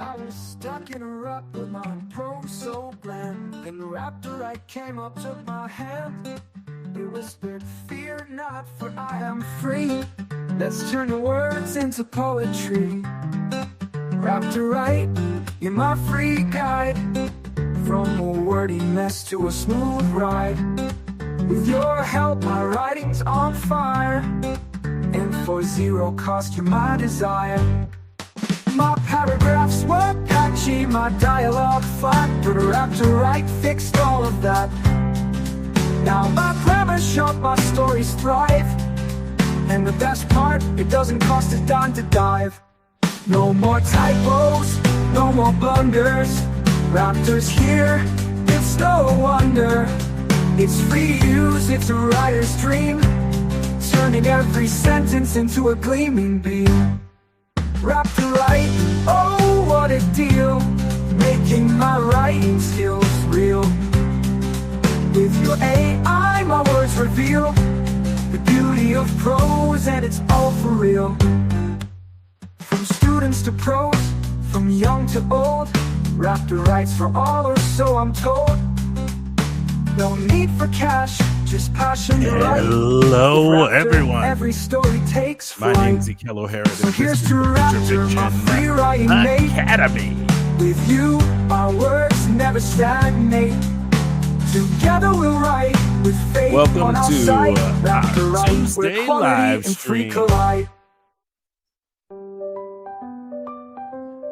I was stuck in a rut with my prose so bland. Then the raptor I came up, took my hand. It whispered, fear not, for I am free. Let's turn the words into poetry. Raptor right, you're my free guide. From a wordy mess to a smooth ride. With your help, my writing's on fire. And for zero cost, you're my desire. My paragraphs were catchy, my dialogue fun, but Raptor right fixed all of that. Now my grammar's sharp, my stories thrive. And the best part, it doesn't cost a dime to dive. No more typos, no more blunders. Raptor's here, it's no wonder. It's free use, it's a writer's dream. Turning every sentence into a gleaming beam. Raptor right, oh what a deal. Making my writing skills real. With your AI my words reveal the beauty of prose, and it's all for real. From students to pros, from young to old, Raptor writes for all, or so I'm told. No need for cash, just passion to write. Hello, everyone. Every story takes flight. My name's Ekel O'Hara. So here's to Raptor, my free writing mate. Academy. With you, our words never stagnate. Together we'll write with faith. Welcome on our to side. Raptor our write Tuesday where quality live and free stream. collide.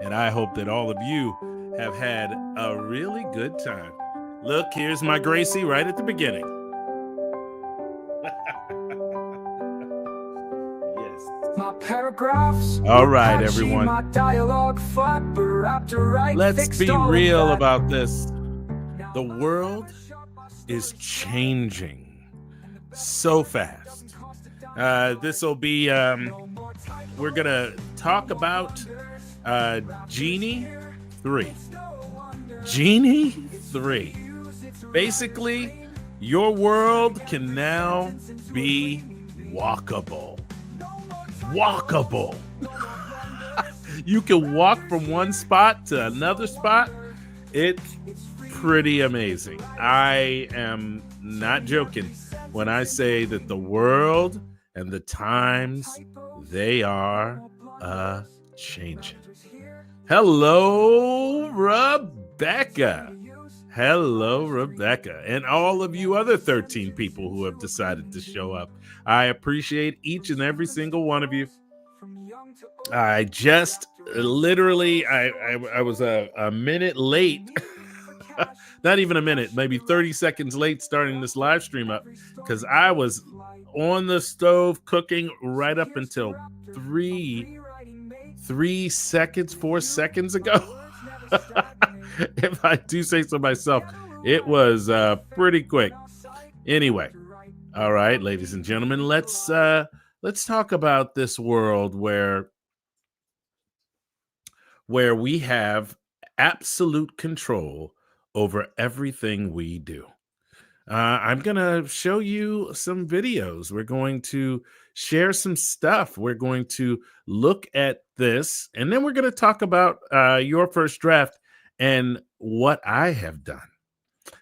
And I hope that all of you have had a really good time. Look, here's my Gracie right at the beginning. Yes. My paragraphs. All right, catchy, everyone. My dialogue fun, but Raptor write Let's fixed be all of real that. about this. The world is changing so fast. This will be, we're going to talk about Genie 3. Genie 3. Basically, your world can now be walkable. Walkable. You can walk from one spot to another spot. It's pretty amazing. I am not joking when I say that the world and the times, they are changing. Hello, Rebecca. Hello, Rebecca. And all of you other 13 people who have decided to show up. I appreciate each and every single one of you. I just literally, I was a minute late. Not even a minute, maybe 30 seconds late starting this live stream up because I was on the stove cooking right up until 4 seconds ago. If I do say so myself, it was pretty quick. Anyway, all right, ladies and gentlemen, let's talk about this world where we have absolute control over everything we do. I'm going to show you some videos. We're going to share some stuff. We're going to look at this, and then we're going to talk about your first draft and what I have done.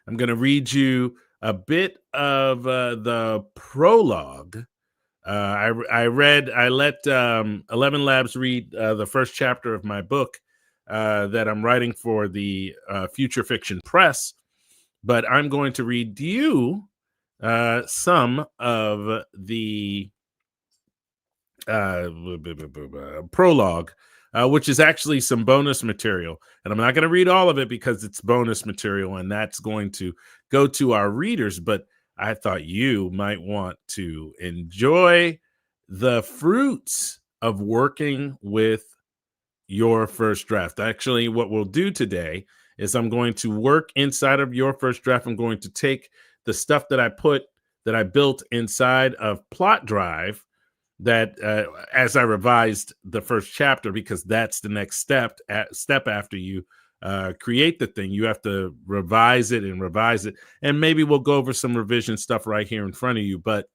I'm going to read you a bit of the prologue. I let 11 Labs read the first chapter of my book that I'm writing for the Future Fiction Press, but I'm going to read you some of the prologue, which is actually some bonus material. And I'm not going to read all of it because it's bonus material, and that's going to go to our readers. But I thought you might want to enjoy the fruits of working with your first draft. Actually, what we'll do today is I'm going to work inside of your first draft. I'm going to take the stuff that I built inside of Plot Drive that as I revised the first chapter, because that's the next step after you create the thing. You have to revise it. And maybe we'll go over some revision stuff right here in front of you. But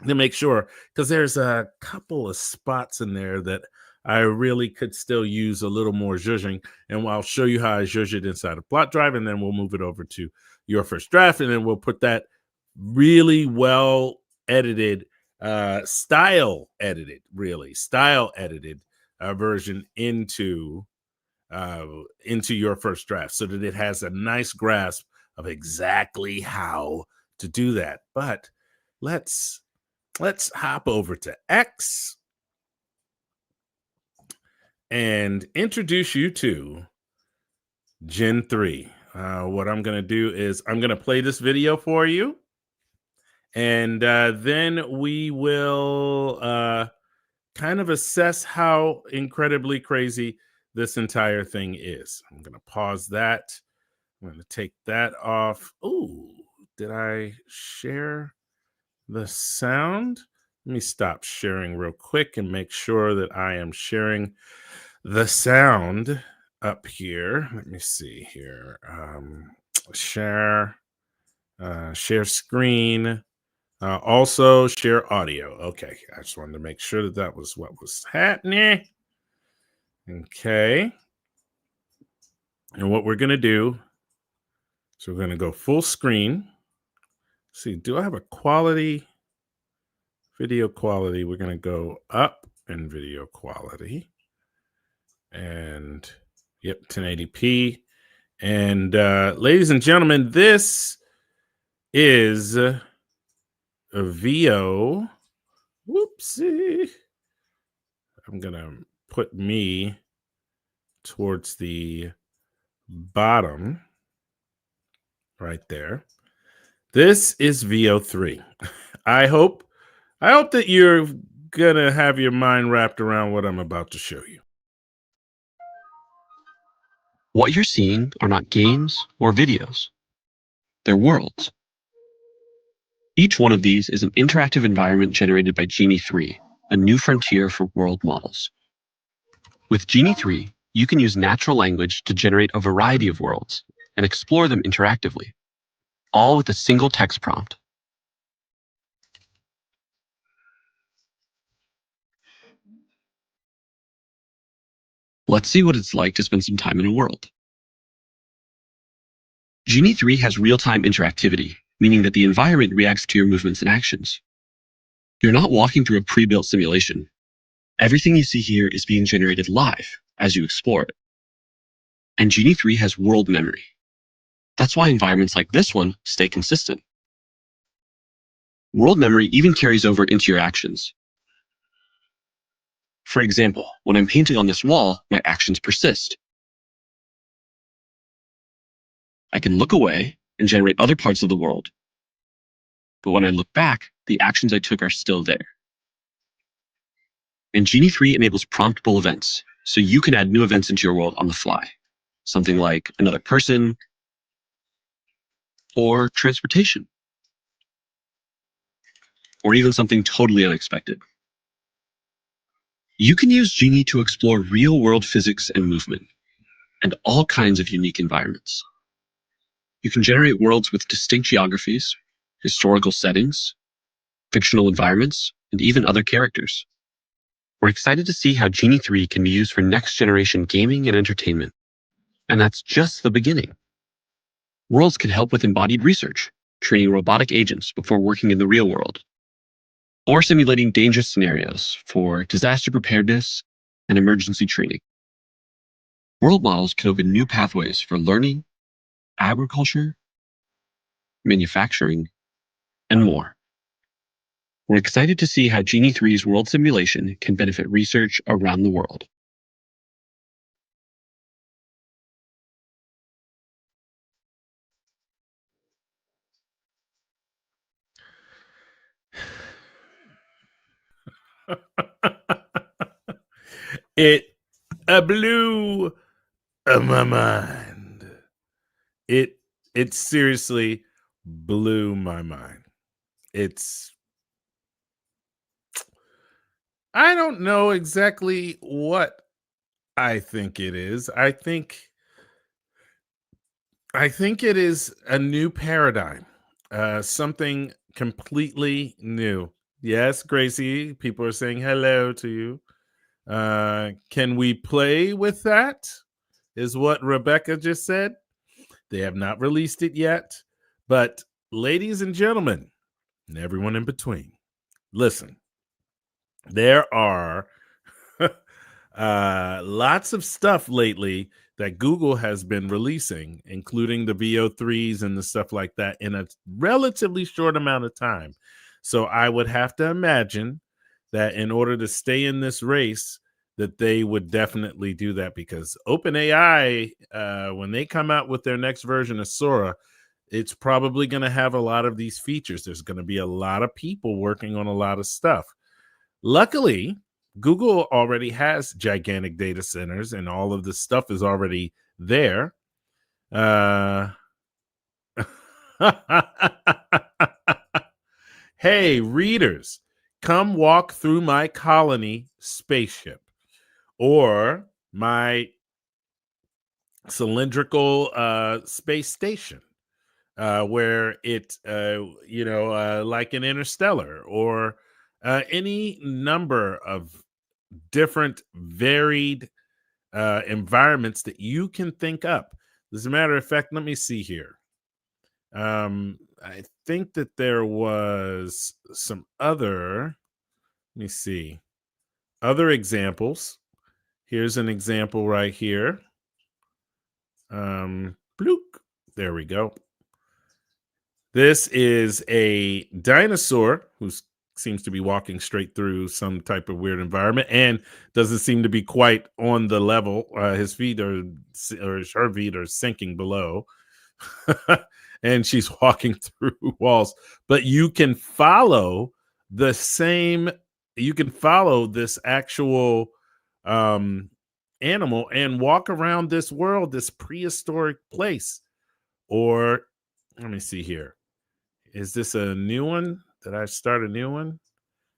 to make sure, because there's a couple of spots in there that I really could still use a little more zhuzhing. And I'll show you how I zhuzh it inside a plot drive, and then we'll move it over to Your First Draft, and then we'll put that really well edited, style edited version into Your First Draft, so that it has a nice grasp of exactly how to do that. But let's hop over to X and introduce you to Gen 3. What I'm going to do is I'm going to play this video for you, and then we will kind of assess how incredibly crazy this entire thing is. I'm going to pause that. I'm going to take that off. Oh, did I share the sound? Let me stop sharing real quick and make sure that I am sharing the sound up here. Let me see here. Share screen. Also share audio. Okay, I just wanted to make sure that that was what was happening. Okay. And what we're going to do, so we're going to go full screen. Let's see, do I have a quality? Video quality, we're going to go up in video quality. And yep, 1080p. And ladies and gentlemen, this is a VO. Whoopsie. I'm going to put me towards the bottom right there. This is VO3. I hope that you're going to have your mind wrapped around what I'm about to show you. What you're seeing are not games or videos. They're worlds. Each one of these is an interactive environment generated by Genie 3, a new frontier for world models. With Genie 3, you can use natural language to generate a variety of worlds and explore them interactively, all with a single text prompt. Let's see what it's like to spend some time in a world. Genie 3 has real-time interactivity, meaning that the environment reacts to your movements and actions. You're not walking through a pre-built simulation. Everything you see here is being generated live as you explore it. And Genie 3 has world memory. That's why environments like this one stay consistent. World memory even carries over into your actions. For example, when I'm painting on this wall, my actions persist. I can look away and generate other parts of the world. But when I look back, the actions I took are still there. And Genie 3 enables promptable events, so you can add new events into your world on the fly. Something like another person or transportation. Or even something totally unexpected. You can use Genie to explore real-world physics and movement, and all kinds of unique environments. You can generate worlds with distinct geographies, historical settings, fictional environments, and even other characters. We're excited to see how Genie 3 can be used for next-generation gaming and entertainment. And that's just the beginning. Worlds can help with embodied research, training robotic agents before working in the real world, or simulating dangerous scenarios for disaster preparedness and emergency training. World models can open new pathways for learning, agriculture, manufacturing, and more. We're excited to see how Genie 3's world simulation can benefit research around the world. It blew my mind. It seriously blew my mind. I don't know exactly what I think it is. I think it is a new paradigm. Something completely new. Yes, Gracie, people are saying hello to you. Can we play with that? Is what Rebecca just said. They have not released it yet. But ladies and gentlemen, and everyone in between, listen, there are lots of stuff lately that Google has been releasing, including the VO3s and the stuff like that, in a relatively short amount of time. So I would have to imagine that in order to stay in this race, that they would definitely do that, because OpenAI, when they come out with their next version of Sora, it's probably going to have a lot of these features. There's going to be a lot of people working on a lot of stuff. Luckily, Google already has gigantic data centers and all of this stuff is already there. Hey, readers, come walk through my colony spaceship or my cylindrical space station, where it, like an Interstellar or any number of different varied environments that you can think up. As a matter of fact, let me see here. I think that there was some other, let me see, other examples. Here's an example right here. Bloop. There we go. This is a dinosaur who seems to be walking straight through some type of weird environment and doesn't seem to be quite on the level. His feet or her feet are sinking below. And she's walking through walls. But you can follow the same, you can follow this actual animal and walk around this world, this prehistoric place. Or let me see here. Is this a new one? Did I start a new one?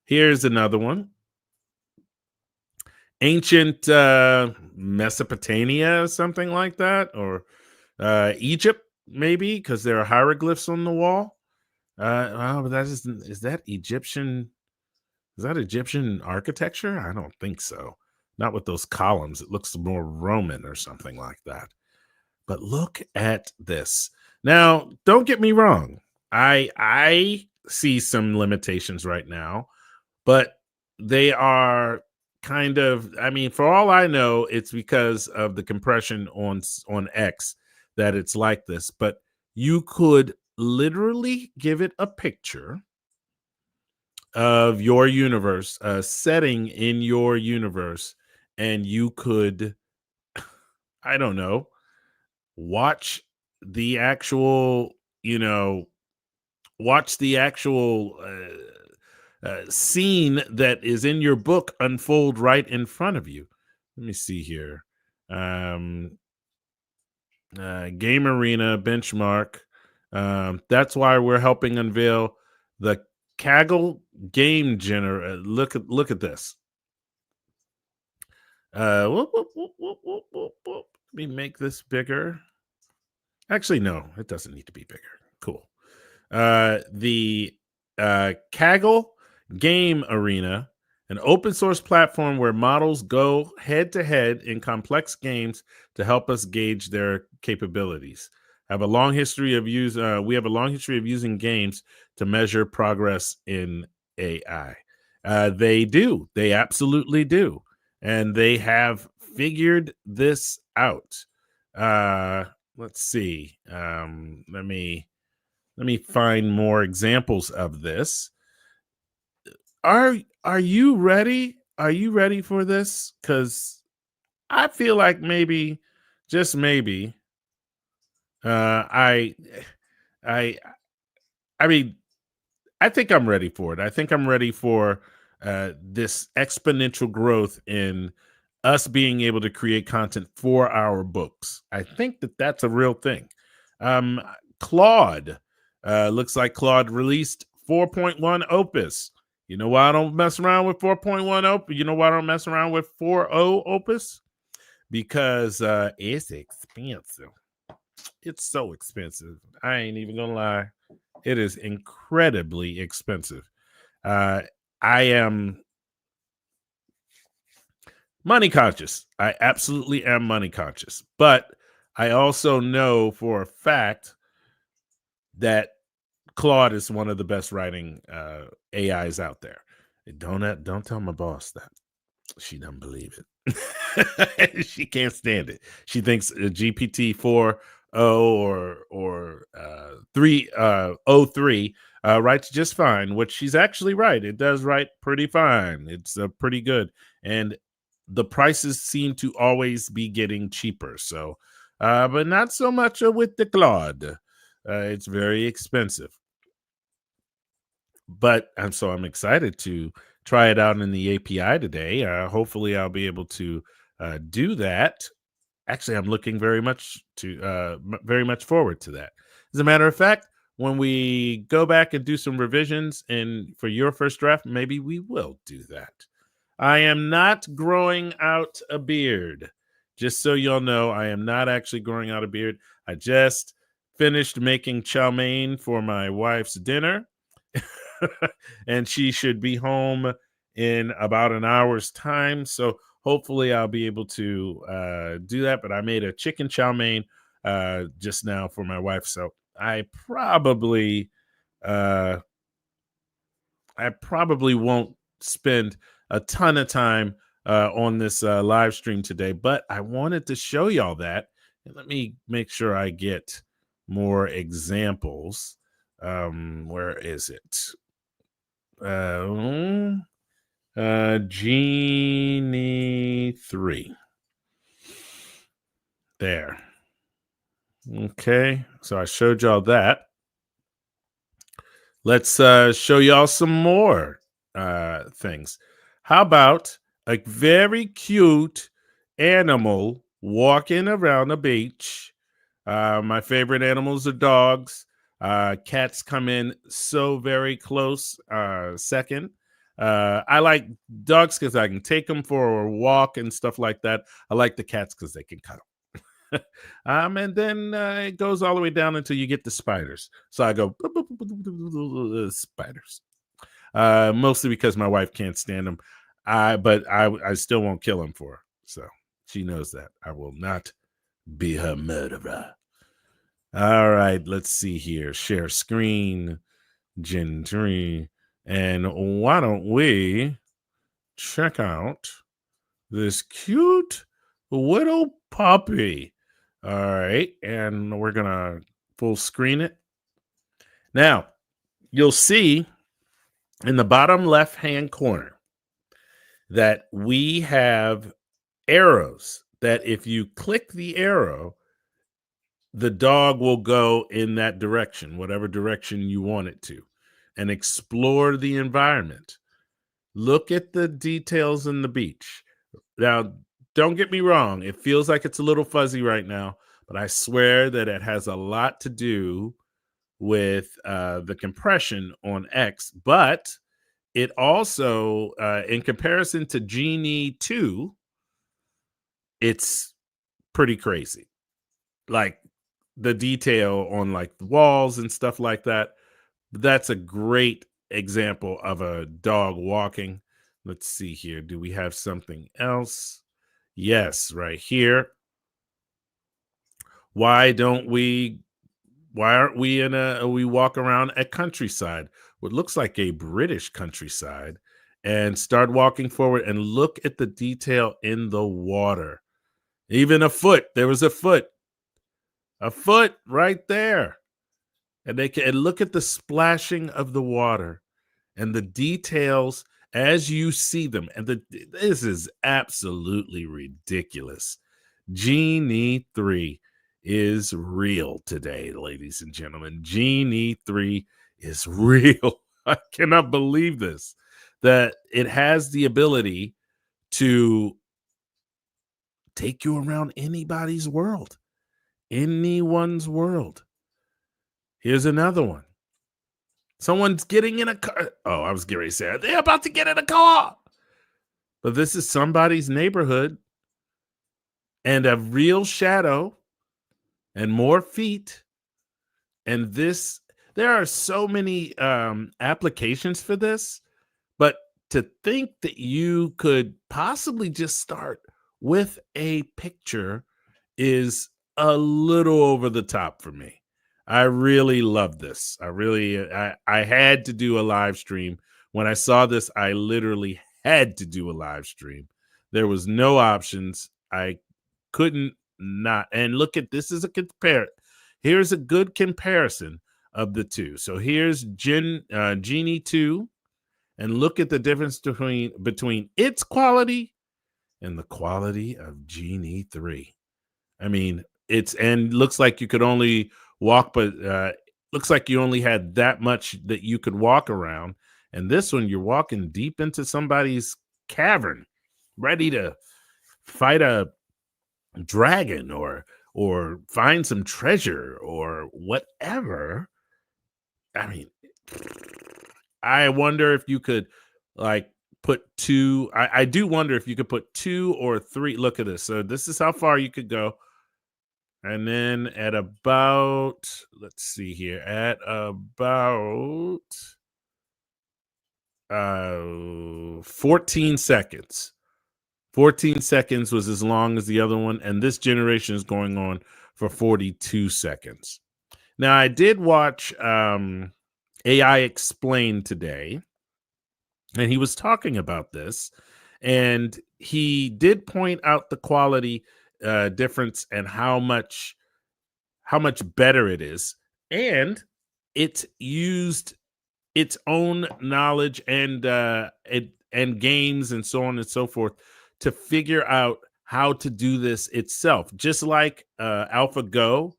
Here's another one. Ancient Mesopotamia, something like that, or Egypt, maybe, because there are hieroglyphs on the wall. But is that Egyptian? Is that Egyptian architecture? I don't think so. Not with those columns. It looks more Roman or something like that. But look at this. Now, don't get me wrong. I see some limitations right now, but they are kind of, I mean, for all I know, it's because of the compression on X that it's like this. But you could literally give it a picture of your universe, a setting in your universe, and you could, I don't know, watch the actual, watch the actual scene that is in your book unfold right in front of you. Let me see here. Game Arena benchmark. That's why we're helping unveil the Kaggle game generator. Look at this. Whoop, whoop, whoop, whoop, whoop, whoop, whoop. Let me make this bigger. Actually, no, it doesn't need to be bigger. Cool. The Kaggle Game Arena, an open source platform where models go head to head in complex games to help us gauge their capabilities. We have a long history of using games to measure progress in AI. They do. They absolutely do. And they have figured this out. Let's see. Let me find more examples of this. Are you ready? Are you ready for this? Because I feel like maybe, just maybe, I mean, I think I'm ready for it. I think I'm ready for this exponential growth in us being able to create content for our books. I think that that's a real thing. Claude, looks like Claude released 4.1 Opus. You know why I don't mess around with 4.1 Opus? You know why I don't mess around with 4.0 Opus? Because it's expensive. It's so expensive. I ain't even gonna lie. It is incredibly expensive. I am money conscious. I absolutely am money conscious, but I also know for a fact that Claude is one of the best writing AIs out there. Don't tell my boss that. She doesn't believe it. She can't stand it. She thinks GPT 4.0 or 3.03 writes just fine, which she's actually right. It does write pretty fine. It's pretty good. And the prices seem to always be getting cheaper. So, but not so much with the Claude. It's very expensive. But I'm excited to try it out in the API today. Hopefully, I'll be able to do that. Actually, I'm looking very much forward to that. As a matter of fact, when we go back and do some revisions and for your first draft, maybe we will do that. I am not growing out a beard. Just so y'all know, I am not actually growing out a beard. I just finished making chow mein for my wife's dinner. And she should be home in about an hour's time. So hopefully I'll be able to do that. But I made a chicken chow mein just now for my wife. So uh, I probably won't spend a ton of time on this live stream today, but I wanted to show y'all that. And let me make sure I get more examples. Where is it? Genie 3. There. Okay. So I showed y'all that. Let's show y'all some more things. How about a very cute animal walking around the beach? My favorite animals are dogs. Cats come in so very close second. I like dogs because I can take them for a walk and stuff like that. I like the cats because they can cuddle. And then it goes all the way down until you get the spiders. So I go spiders. Mostly because my wife can't stand them. But I still won't kill them for her. So she knows that I will not be her murderer. All right, let's see here. Share screen, Gen 3. And why don't we check out this cute little puppy? All right, and we're going to full screen it. Now, you'll see in the bottom left-hand corner that we have arrows that if you click the arrow, the dog will go in that direction, whatever direction you want it to, and explore the environment. Look at the details in the beach. Now, don't get me wrong. It feels like it's a little fuzzy right now, but I swear that it has a lot to do with the compression on X. But it also, in comparison to Genie 2, it's pretty crazy. Like the detail on like the walls and stuff like that. That's a great example of a dog walking. Let's see here. Do we have something else? Yes, right here. Why aren't we we walk around a countryside, what looks like a British countryside, and start walking forward and look at the detail in the water. Even a foot. There was a foot right there. And they can look at the splashing of the water and the details as you see them. And this is absolutely ridiculous. Genie 3 is real today, ladies and gentlemen. Genie 3 is real. I cannot believe this. That it has the ability to take you around anybody's world, anyone's world. Here's another one. Someone's getting in a car. Oh, I was getting ready to say, they're about to get in a car. But this is somebody's neighborhood and a real shadow and more feet. And there are so many applications for this, but to think that you could possibly just start with a picture is a little over the top for me. I really love this. I had to do a live stream. When I saw this, I literally had to do a live stream. There was no options. I couldn't not. And look at this is a compare. Here's a good comparison of the two. So here's Genie 2, and look at the difference between its quality and the quality of Genie 3. I mean, it's and looks like you could only walk, but looks like you only had that much that you could walk around. And this one, you're walking deep into somebody's cavern, ready to fight a dragon or find some treasure or whatever. I mean, I wonder if you could like put two. I do wonder if you could put 2 or 3. Look at this. So this is how far you could go. And then at about, let's see here, at about 14 seconds. 14 seconds was as long as the other one. And this generation is going on for 42 seconds. Now, I did watch AI Explain today, and he was talking about this. And he did point out the quality difference and how much better it is, and it used its own knowledge and games and so on and so forth to figure out how to do this itself. Just like AlphaGo,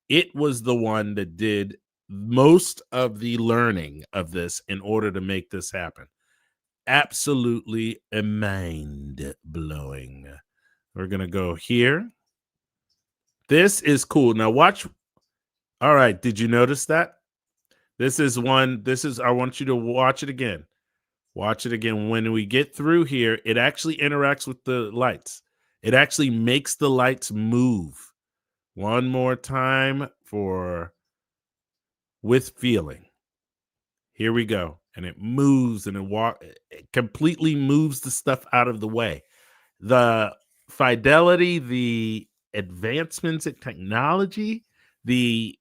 it was the one that did most of the learning of this in order to make this happen. Absolutely mind blowing. We're gonna go here. This is cool. Now watch. All right. Did you notice that? This is one. I want you to watch it again. Watch it again. When we get through here, it actually interacts with the lights. It actually makes the lights move. One more time with feeling. Here we go. And it moves and it completely moves the stuff out of the way. The fidelity, the advancements in technology, the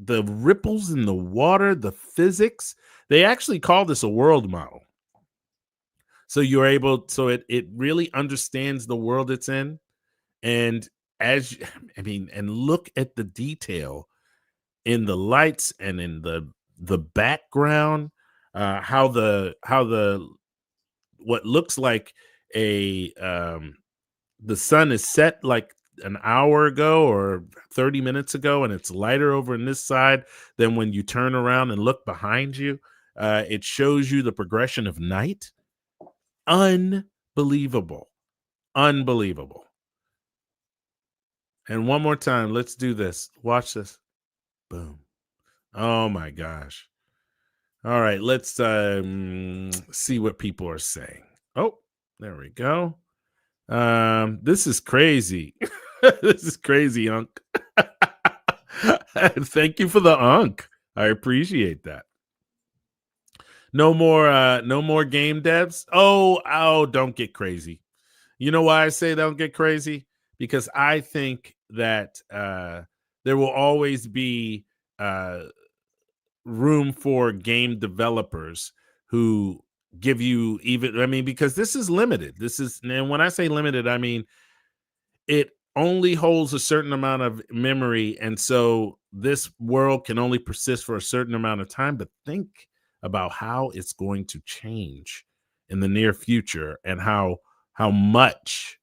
ripples in the water, the physics. They actually call this a world model. So you're able, so it really understands the world it's in. And and look at the detail in the lights and in the background, how the what looks like the sun is set like an hour ago or 30 minutes ago, and it's lighter over in this side. Then when you turn around and look behind you, it shows you the progression of night. Unbelievable. And one more time, let's do this. Watch this. Boom. Oh my gosh. All right, let's see what people are saying. Oh, there we go. This is crazy. This is crazy, Unc. Thank you for the Unc. I appreciate that. No more game devs. Oh, don't get crazy. You know why I say don't get crazy? Because I think that there will always be room for game developers who give you because this is limited. And when I say limited, I mean it only holds a certain amount of memory, and so this world can only persist for a certain amount of time. But think about how it's going to change in the near future, and how much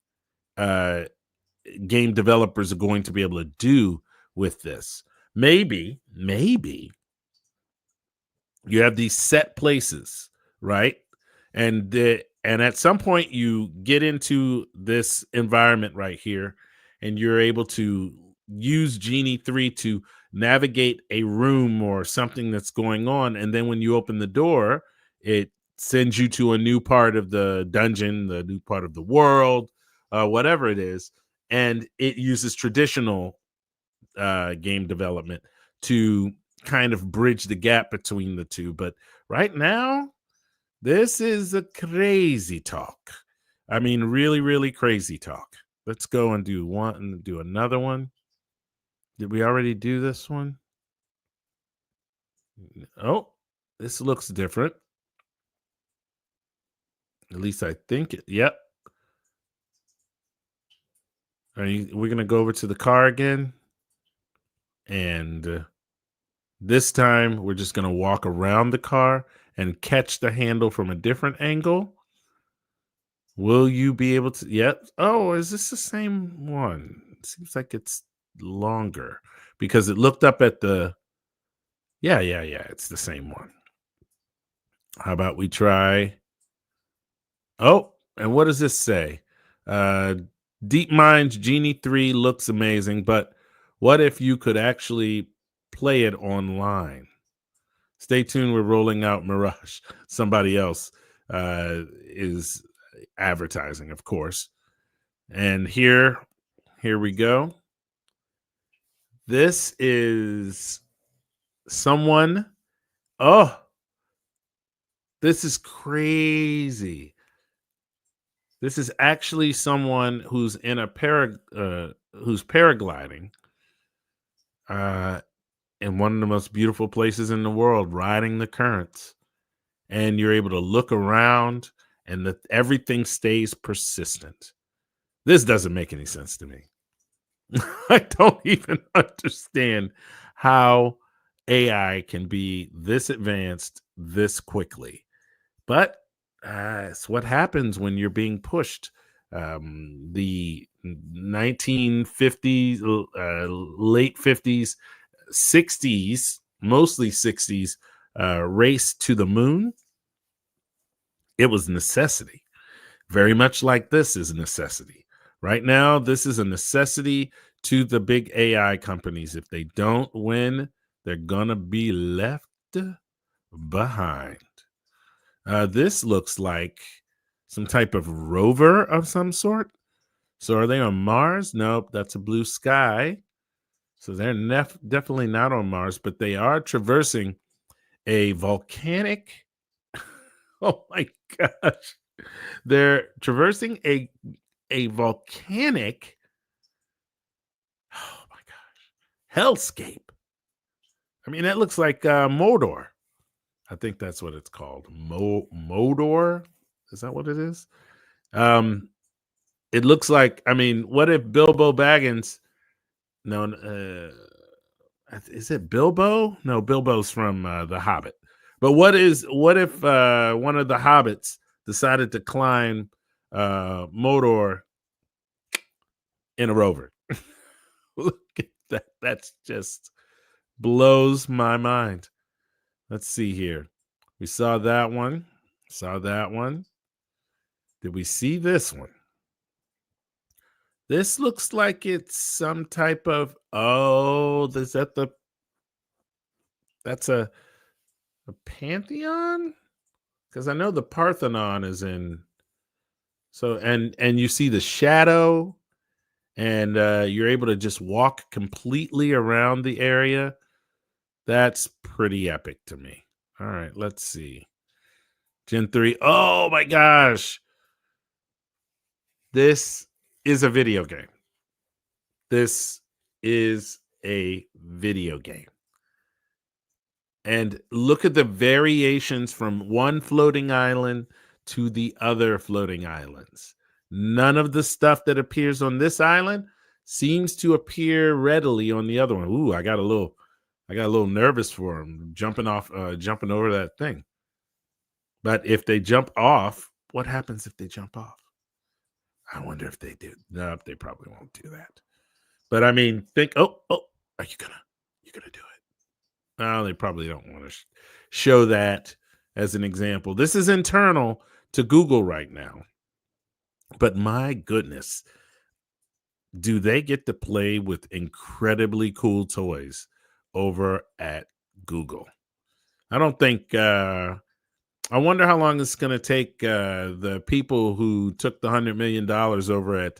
game developers are going to be able to do with this. Maybe you have these set places, right? And at some point you get into this environment right here, and you're able to use Genie 3 to navigate a room or something that's going on. And then when you open the door, it sends you to a new part of the dungeon, the new part of the world, whatever it is. And it uses traditional game development to kind of bridge the gap between the two. But right now, This is a crazy talk. I mean, really, really crazy talk. Let's go and do one and do another one. Did we already do this one? Oh, this looks different. At least I think it. Yep. We're going to go over to the car again. And this time we're just going to walk around the car and catch the handle from a different angle. Will you be able to? Yep. Oh, is this the same one? It seems like it's longer because it looked up at the. Yeah. It's the same one. How about we try? Oh, and what does this say? DeepMind's Genie 3 looks amazing, but what if you could actually play it online? Stay tuned. We're rolling out Mirage. Somebody else is advertising, of course. And here we go. This is someone. Oh, this is crazy. This is actually someone who's in a who's paragliding in one of the most beautiful places in the world, riding the currents. And you're able to look around and everything stays persistent. This doesn't make any sense to me. I don't even understand how AI can be this advanced this quickly. But it's what happens when you're being pushed. The 1950s, late 50s, 60s, mostly 60s race to the moon. It was necessity. Very much like this is a necessity. Right now, this is a necessity to the big AI companies. If they don't win, they're going to be left behind. This looks like some type of rover of some sort. So are they on Mars? Nope, that's a blue sky. So they're definitely not on Mars, but they are traversing a volcanic. Oh my gosh. They're traversing a volcanic. Oh my gosh. Hellscape. I mean, that looks like Mordor. I think that's what it's called. Modor. Is that what it is? It looks like, I mean, what if Bilbo Baggins? No, is it Bilbo? No, Bilbo's from The Hobbit. But what if one of the hobbits decided to climb Mordor in a rover? Look at that. That's just blows my mind. Let's see here. We saw that one. Saw that one. Did we see this one? This looks like it's some type of, that's a Pantheon? Because I know the Parthenon is in. So, and you see the shadow, and you're able to just walk completely around the area. That's pretty epic to me. All right, let's see. Gen 3. Oh my gosh. This is a video game. This is a video game. And look at the variations from one floating island to the other floating islands. None of the stuff that appears on this island seems to appear readily on the other one. Ooh, I got a little nervous for him jumping over that thing. But if they jump off, what happens if they jump off? I wonder if they do. No, they probably won't do that. But I mean, think, are you gonna do it? No, they probably don't want to show that as an example. This is internal to Google right now. But my goodness, do they get to play with incredibly cool toys over at Google? I don't think, I wonder how long it's going to take the people who took the $100 million over at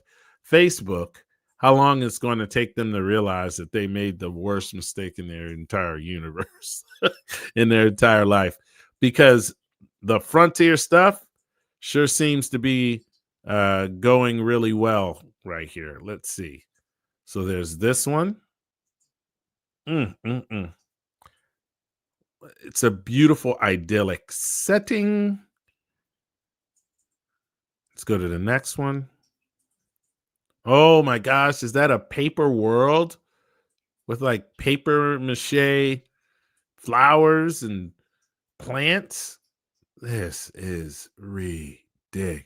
Facebook, how long it's going to take them to realize that they made the worst mistake in their entire universe, in their entire life. Because the frontier stuff sure seems to be going really well right here. Let's see. So there's this one. It's a beautiful, idyllic setting. Let's go to the next one. Oh my gosh, is that a paper world with like paper mache flowers and plants? This is ridiculous.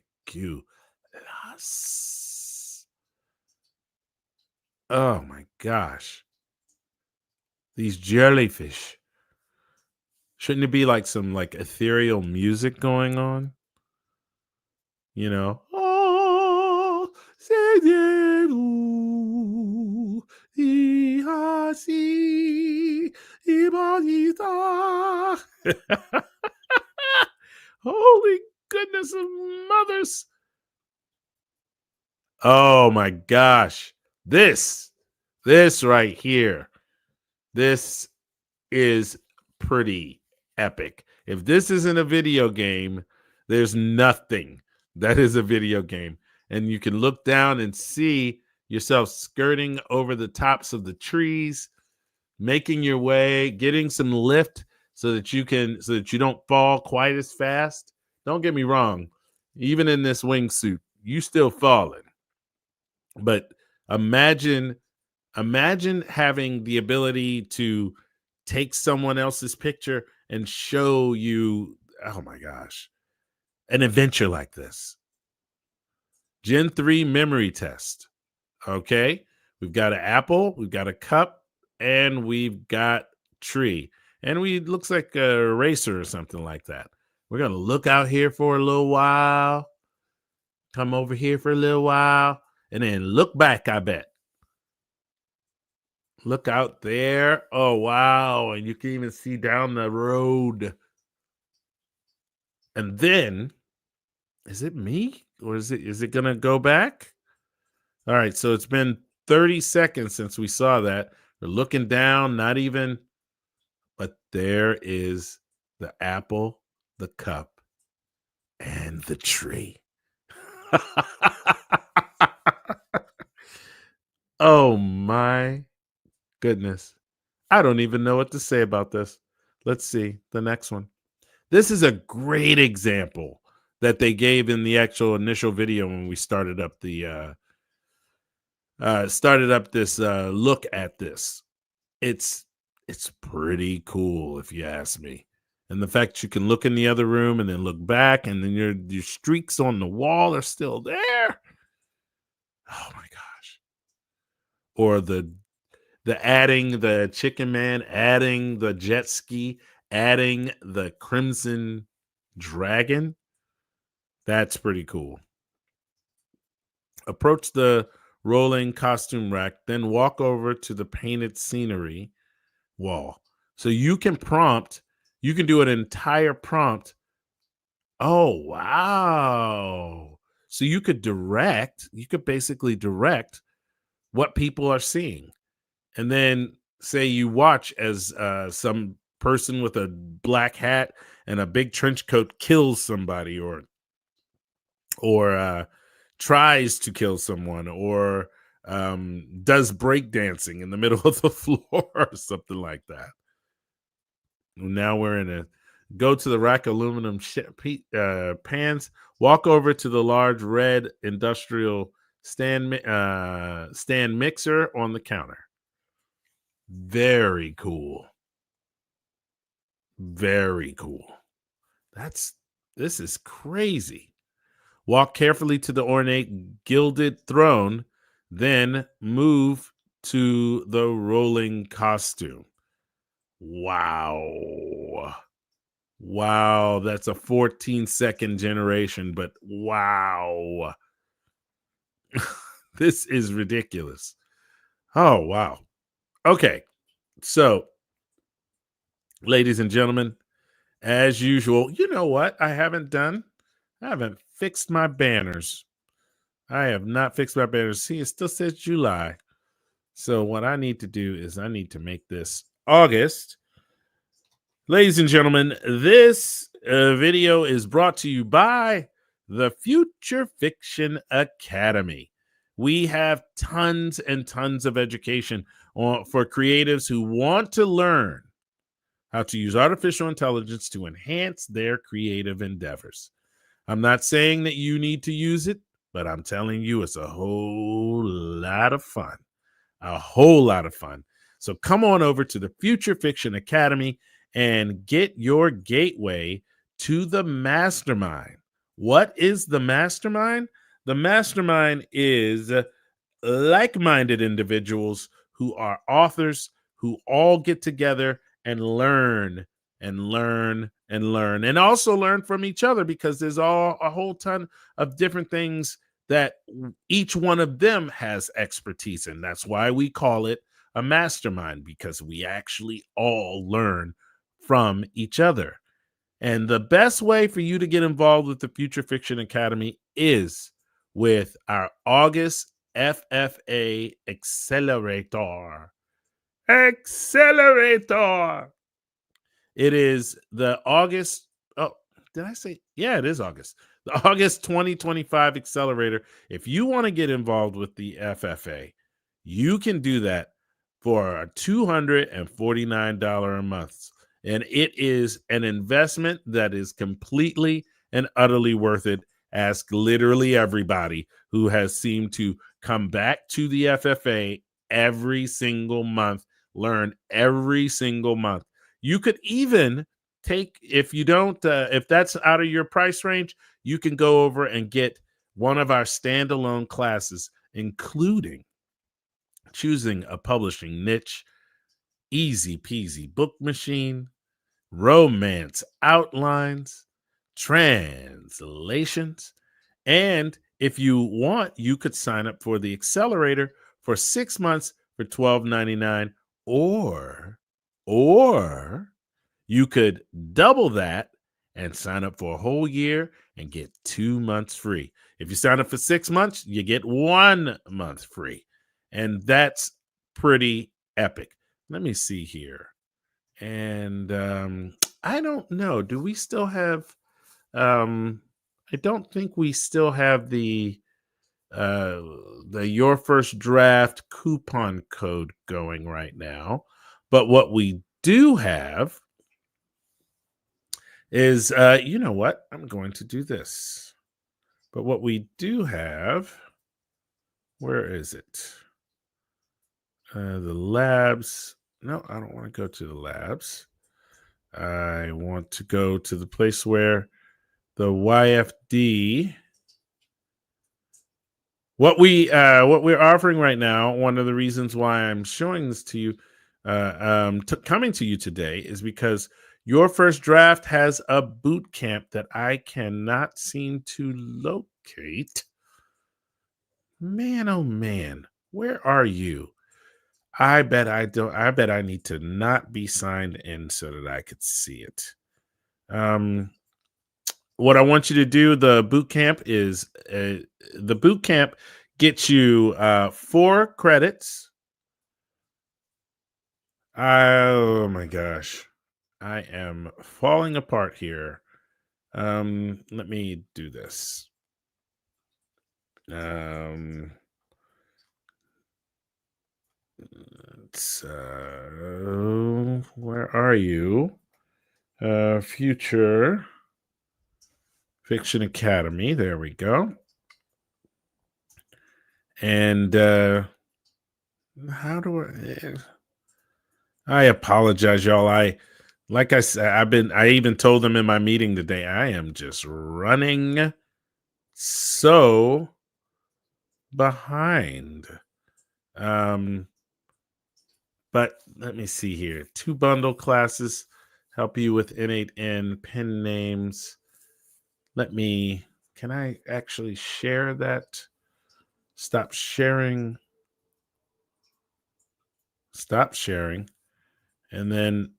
Oh my gosh. These jellyfish. Shouldn't it be like some like ethereal music going on? You know? Oh, holy goodness of mothers. Oh my gosh. This right here. This is pretty epic. If this isn't a video game, there's nothing that is a video game. And you can look down and see yourself skirting over the tops of the trees, making your way, getting some lift so that you don't fall quite as fast. Don't get me wrong, even in this wingsuit, you still falling. But imagine having the ability to take someone else's picture and show you, oh my gosh, an adventure like this. Gen 3 memory test. Okay. We've got an apple, we've got a cup, and we've got tree. And looks like a eraser or something like that. We're going to look out here for a little while, come over here for a little while, and then look back, I bet. Look out there. Oh, wow. And you can even see down the road. And then, is it me? Or is it going to go back? All right. So it's been 30 seconds since we saw that. We're looking down, not even. But there is the apple, the cup, and the tree. Oh, my goodness. I don't even know what to say about this. Let's see the next one. This is a great example that they gave in the actual initial video when we started up the this look at this. It's pretty cool if you ask me. And the fact you can look in the other room and then look back, and then your streaks on the wall are still there. Oh my gosh. Or the adding the chicken man, adding the jet ski, adding the crimson dragon. That's pretty cool. Approach the rolling costume rack, then walk over to the painted scenery wall. So you can do an entire prompt. Oh, wow. So you could basically direct what people are seeing. And then say you watch as some person with a black hat and a big trench coat kills somebody or tries to kill someone or does breakdancing in the middle of the floor or something like that. Now we're in go to the rack aluminum pans, walk over to the large red industrial stand mixer on the counter. Very cool. Very cool. This is crazy. Walk carefully to the ornate gilded throne, then move to the rolling costume. Wow. Wow, that's a 14-second generation, but wow. This is ridiculous. Oh, wow. Okay, so, ladies and gentlemen, as usual, you know what I haven't fixed my banners. I have not fixed my banners. See, it still says July. So what I need to do is I need to make this August. Ladies and gentlemen, this video is brought to you by the Future Fiction Academy. We have tons and tons of education for creatives who want to learn how to use artificial intelligence to enhance their creative endeavors. I'm not saying that you need to use it, but I'm telling you it's a whole lot of fun. A whole lot of fun. So come on over to the Future Fiction Academy and get your gateway to the mastermind. What is the mastermind? The mastermind is like-minded individuals who are authors who all get together and learn and learn and learn and also learn from each other, because there's a whole ton of different things that each one of them has expertise in. That's why we call it a mastermind, because we actually all learn from each other. And the best way for you to get involved with the Future Fiction Academy is with our August FFA Accelerator. It is the August. Oh, did I say? Yeah, it is August. The August 2025 Accelerator. If you want to get involved with the FFA, you can do that for $249 a month. And it is an investment that is completely and utterly worth it. Ask literally everybody who has seemed to come back to the FFA every single month, learn every single month. You could even take, if you don't, if that's out of your price range, you can go over and get one of our standalone classes, including choosing a publishing niche, easy peasy book machine, romance outlines, translations. And if you want, you could sign up for the accelerator for 6 months for $12.99, or you could double that and sign up for a whole year and get 2 months free. If you sign up for 6 months, you get 1 month free. And that's pretty epic. Let me see here. And I don't know. Do we still have I don't think we still have the Your First Draft coupon code going right now. But what we do have is, you know what? I'm going to do this. But what we do have, where is it? The labs. No, I don't want to go to the labs. I want to go to the place where the YFD. What we're offering right now, one of the reasons why I'm showing this to you, coming to you today, is because Your First Draft has a boot camp that I cannot seem to locate. Man, oh man, where are you? I bet I don't. I bet I need to not be signed in so that I could see it. What I want you to do, the boot camp is the boot camp gets you 4 credits. Oh my gosh, I am falling apart here. Let me do this. So where are you? Future Fiction Academy. There we go. And how do I apologize, y'all. Like I said, I even told them in my meeting today, I am just running so behind. But let me see here. 2 bundle classes help you with N8N pen names. Can I actually share that? Stop sharing. Stop sharing. And then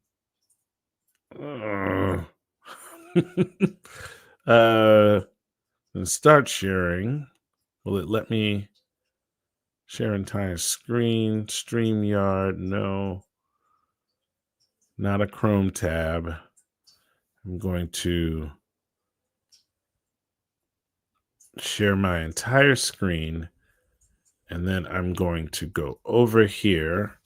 and start sharing. Will it let me share entire screen? StreamYard, no. Not a Chrome tab. I'm going to share my entire screen, and then I'm going to go over here.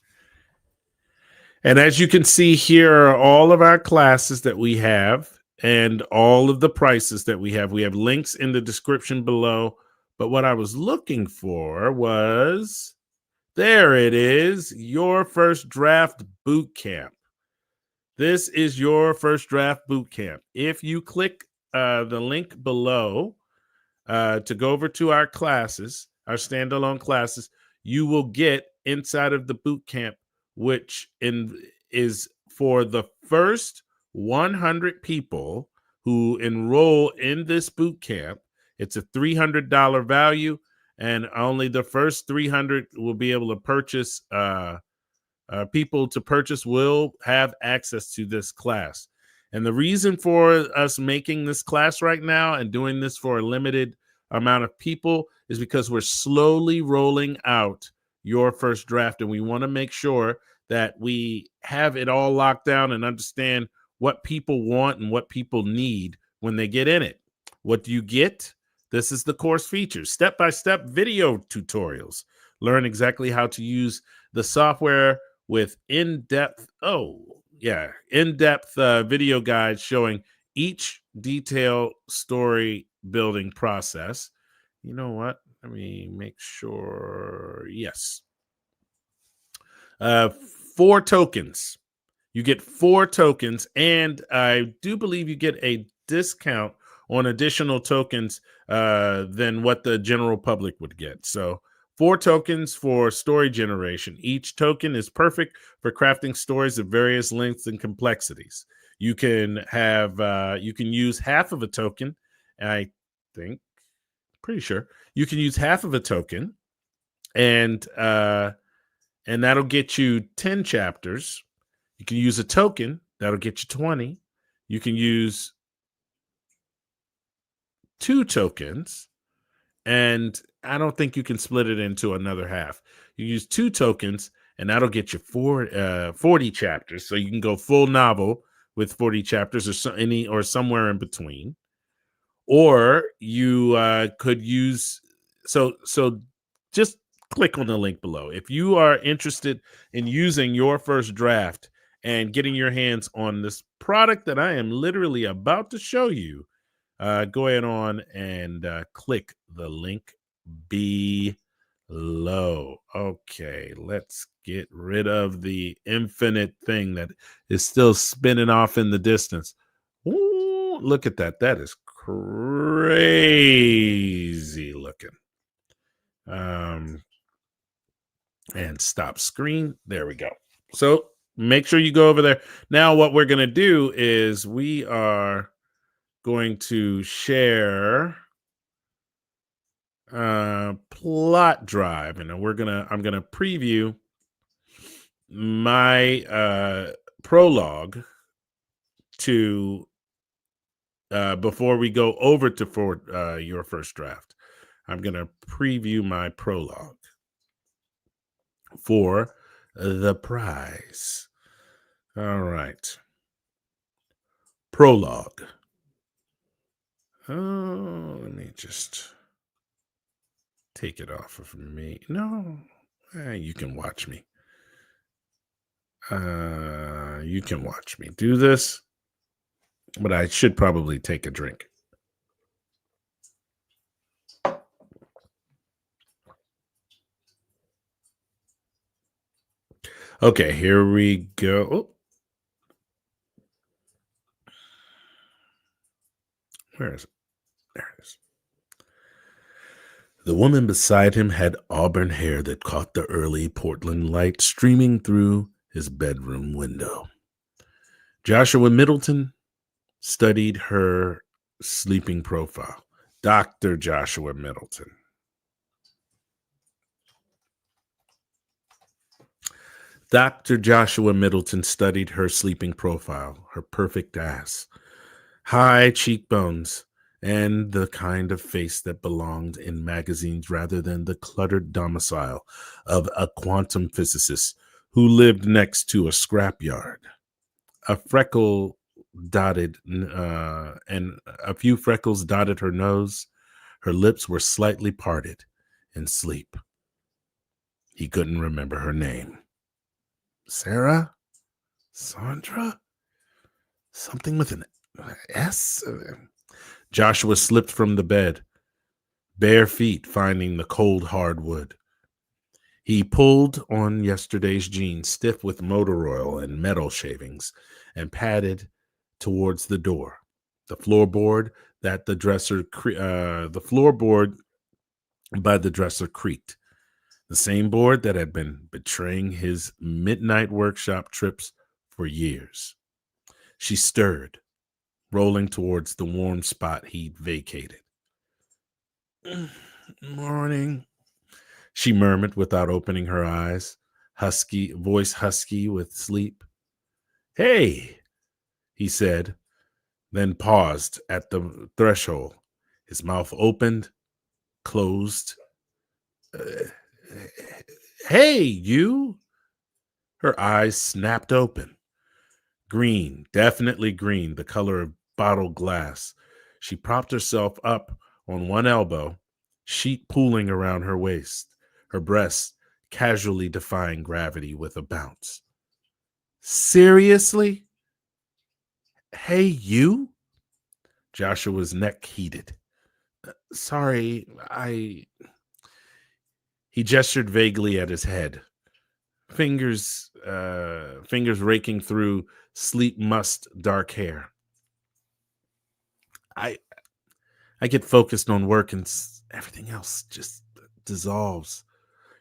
And as you can see, here are all of our classes that we have and all of the prices that we have. We have links in the description below. But what I was looking for was, there it is, Your First Draft Boot Camp. This is Your First Draft Boot Camp. If you click the link below to go over to our classes, our standalone classes, you will get inside of the boot camp, which is for the first 100 people who enroll in this boot camp. It's a $300 value, and only the first 300 will be able to purchase. People to purchase will have access to this class. And the reason for us making this class right now and doing this for a limited amount of people is because we're slowly rolling out Your First Draft, and we want to make sure that we have it all locked down and understand what people want and what people need when they get in it. What do you get? This is the course features, step-by-step video tutorials. Learn exactly how to use the software with in-depth video guides showing each detailed story building process. You know what? Let me make sure. Yes. 4 tokens. You get 4 tokens, and I do believe you get a discount on additional tokens than what the general public would get. So 4 tokens for story generation. Each token is perfect for crafting stories of various lengths and complexities. You can have you can use half of a token. Pretty sure you can use half of a token, and that'll get you 10 chapters. You can use a token, that'll get you 20. You can use 2 tokens, and I don't think you can split it into another half. You use 2 tokens, and that'll get you 40 chapters. So you can go full novel with 40 chapters, or somewhere in between. Or you could use so just click on the link below if you are interested in using Your First Draft and getting your hands on this product that I am literally about to show you. Go ahead on and click the link below. Okay, let's get rid of the infinite thing that is still spinning off in the distance. Ooh, look at that. That is crazy looking. And stop screen. There we go. So make sure you go over there. Now what we're going to do is we are going to share plot drive, and I'm going to preview my prologue to before we go over to Your First Draft. I'm going to preview my prologue for the prize. All right. Prologue. Oh, let me just take it off of me. No, you can watch me. You can watch me do this, but I should probably take a drink. Okay, here we go. Oh. Where is it? There it is. The woman beside him had auburn hair that caught the early Portland light streaming through his bedroom window. Joshua Middleton studied her sleeping profile. Dr. Joshua Middleton. Dr. Joshua Middleton studied her sleeping profile, her perfect ass, high cheekbones, and the kind of face that belonged in magazines rather than the cluttered domicile of a quantum physicist who lived next to a scrapyard. A freckled dotted and a few freckles dotted her nose. Her lips were slightly parted in sleep. He couldn't remember her name. Sarah? Sandra? Something with an S? Joshua slipped from the bed, bare feet finding the cold hardwood. He pulled on yesterday's jeans, stiff with motor oil and metal shavings, and padded towards the door. The floorboard by the dresser creaked. The same board that had been betraying his midnight workshop trips for years. She stirred, rolling towards the warm spot he'd vacated. Morning, she murmured without opening her eyes, voice husky with sleep. Hey, he said, then paused at the threshold. His mouth opened, closed. Hey, you! Her eyes snapped open. Green, definitely green, the color of bottled glass. She propped herself up on one elbow, sheet pooling around her waist, her breasts casually defying gravity with a bounce. Seriously? Hey, you? Joshua's neck heated. Sorry, He gestured vaguely at his head, fingers raking through sleep mussed dark hair. I get focused on work and everything else just dissolves.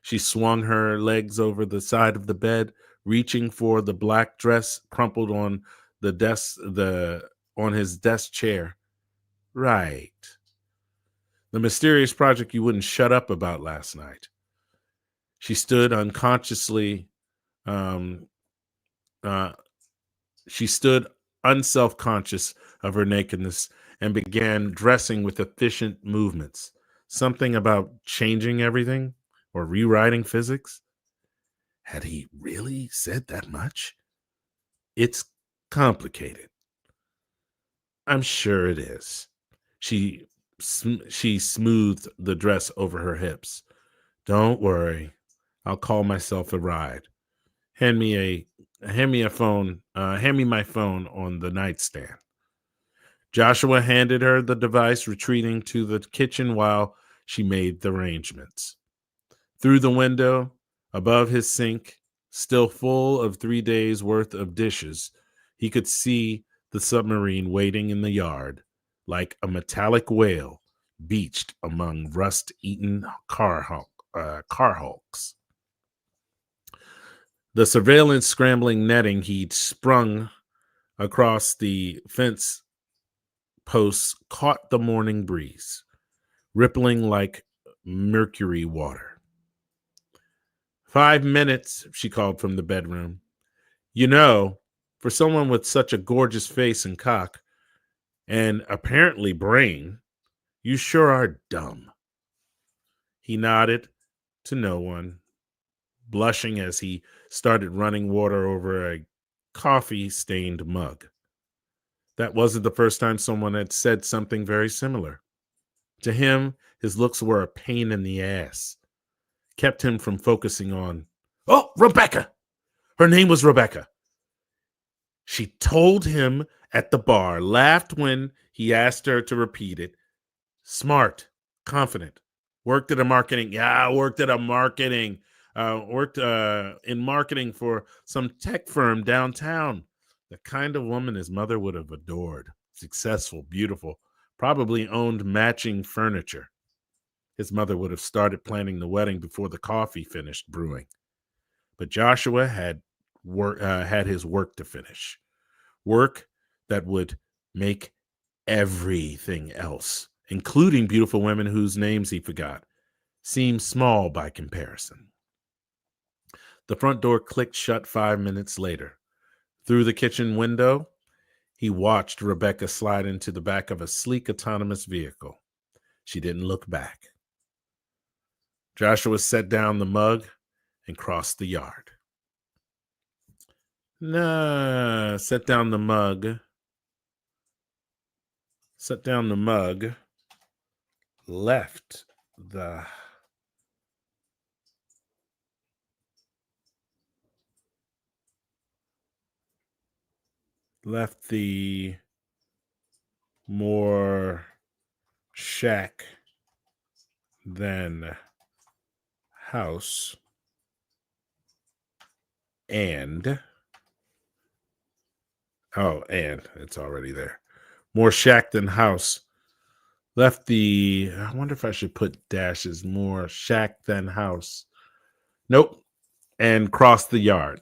She swung her legs over the side of the bed, reaching for the black dress crumpled on on his desk chair. Right. The mysterious project you wouldn't shut up about last night. She stood unconsciously. She stood unself-conscious of her nakedness and began dressing with efficient movements. Something about changing everything or rewriting physics. Had he really said that much? It's complicated. I'm sure it is. She smoothed the dress over her hips. Don't worry. I'll call myself a ride. Hand me my phone on the nightstand. Joshua handed her the device, retreating to the kitchen while she made the arrangements. Through the window, above his sink, still full of 3 days' worth of dishes, he could see the submarine waiting in the yard, like a metallic whale beached among rust-eaten car hulks. The surveillance scrambling netting he'd sprung across the fence posts caught the morning breeze, rippling like mercury water. 5 minutes, she called from the bedroom. You know, for someone with such a gorgeous face and cock, and apparently brain, you sure are dumb. He nodded to no one, blushing as he started running water over a coffee-stained mug. That wasn't the first time someone had said something very similar. To him, his looks were a pain in the ass, kept him from focusing on, oh, Rebecca! Her name was Rebecca. She told him at the bar, laughed when he asked her to repeat it. Smart, confident, worked in marketing for some tech firm downtown. The kind of woman his mother would have adored. Successful, beautiful, probably owned matching furniture. His mother would have started planning the wedding before the coffee finished brewing. But Joshua had his work to finish. Work that would make everything else, including beautiful women whose names he forgot, seem small by comparison. The front door clicked shut 5 minutes later. Through the kitchen window, he watched Rebecca slide into the back of a sleek autonomous vehicle. She didn't look back. Joshua set down the mug and crossed the yard. Set down the mug set down the mug, left the more shack than house and and it's already there. More shack than house. Left the, I wonder if I should put dashes. More shack than house. Nope. And crossed the yard.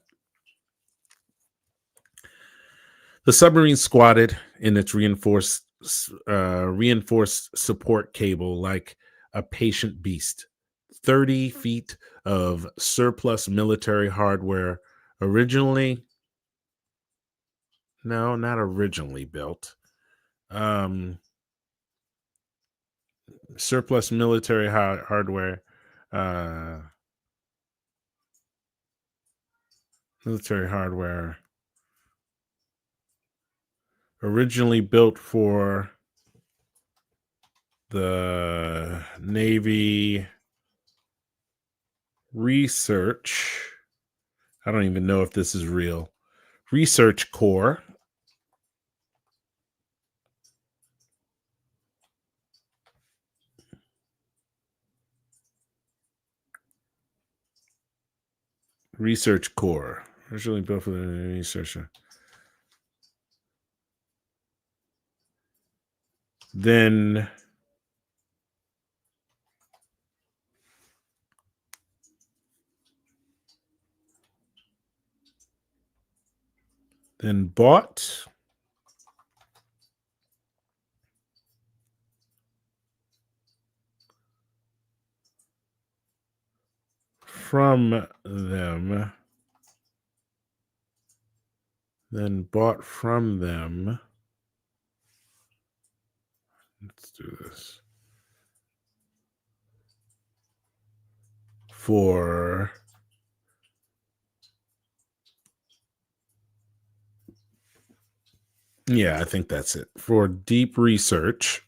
The submarine squatted in its reinforced support cable like a patient beast. 30 feet of surplus military hardware, originally, no, not originally built. Surplus military hardware, originally built for the Navy research. I don't even know if this is real. Research Corps. Research Corps. Originally built for the researcher. Then bought from them. Let's do this. For yeah, I think that's it. For deep research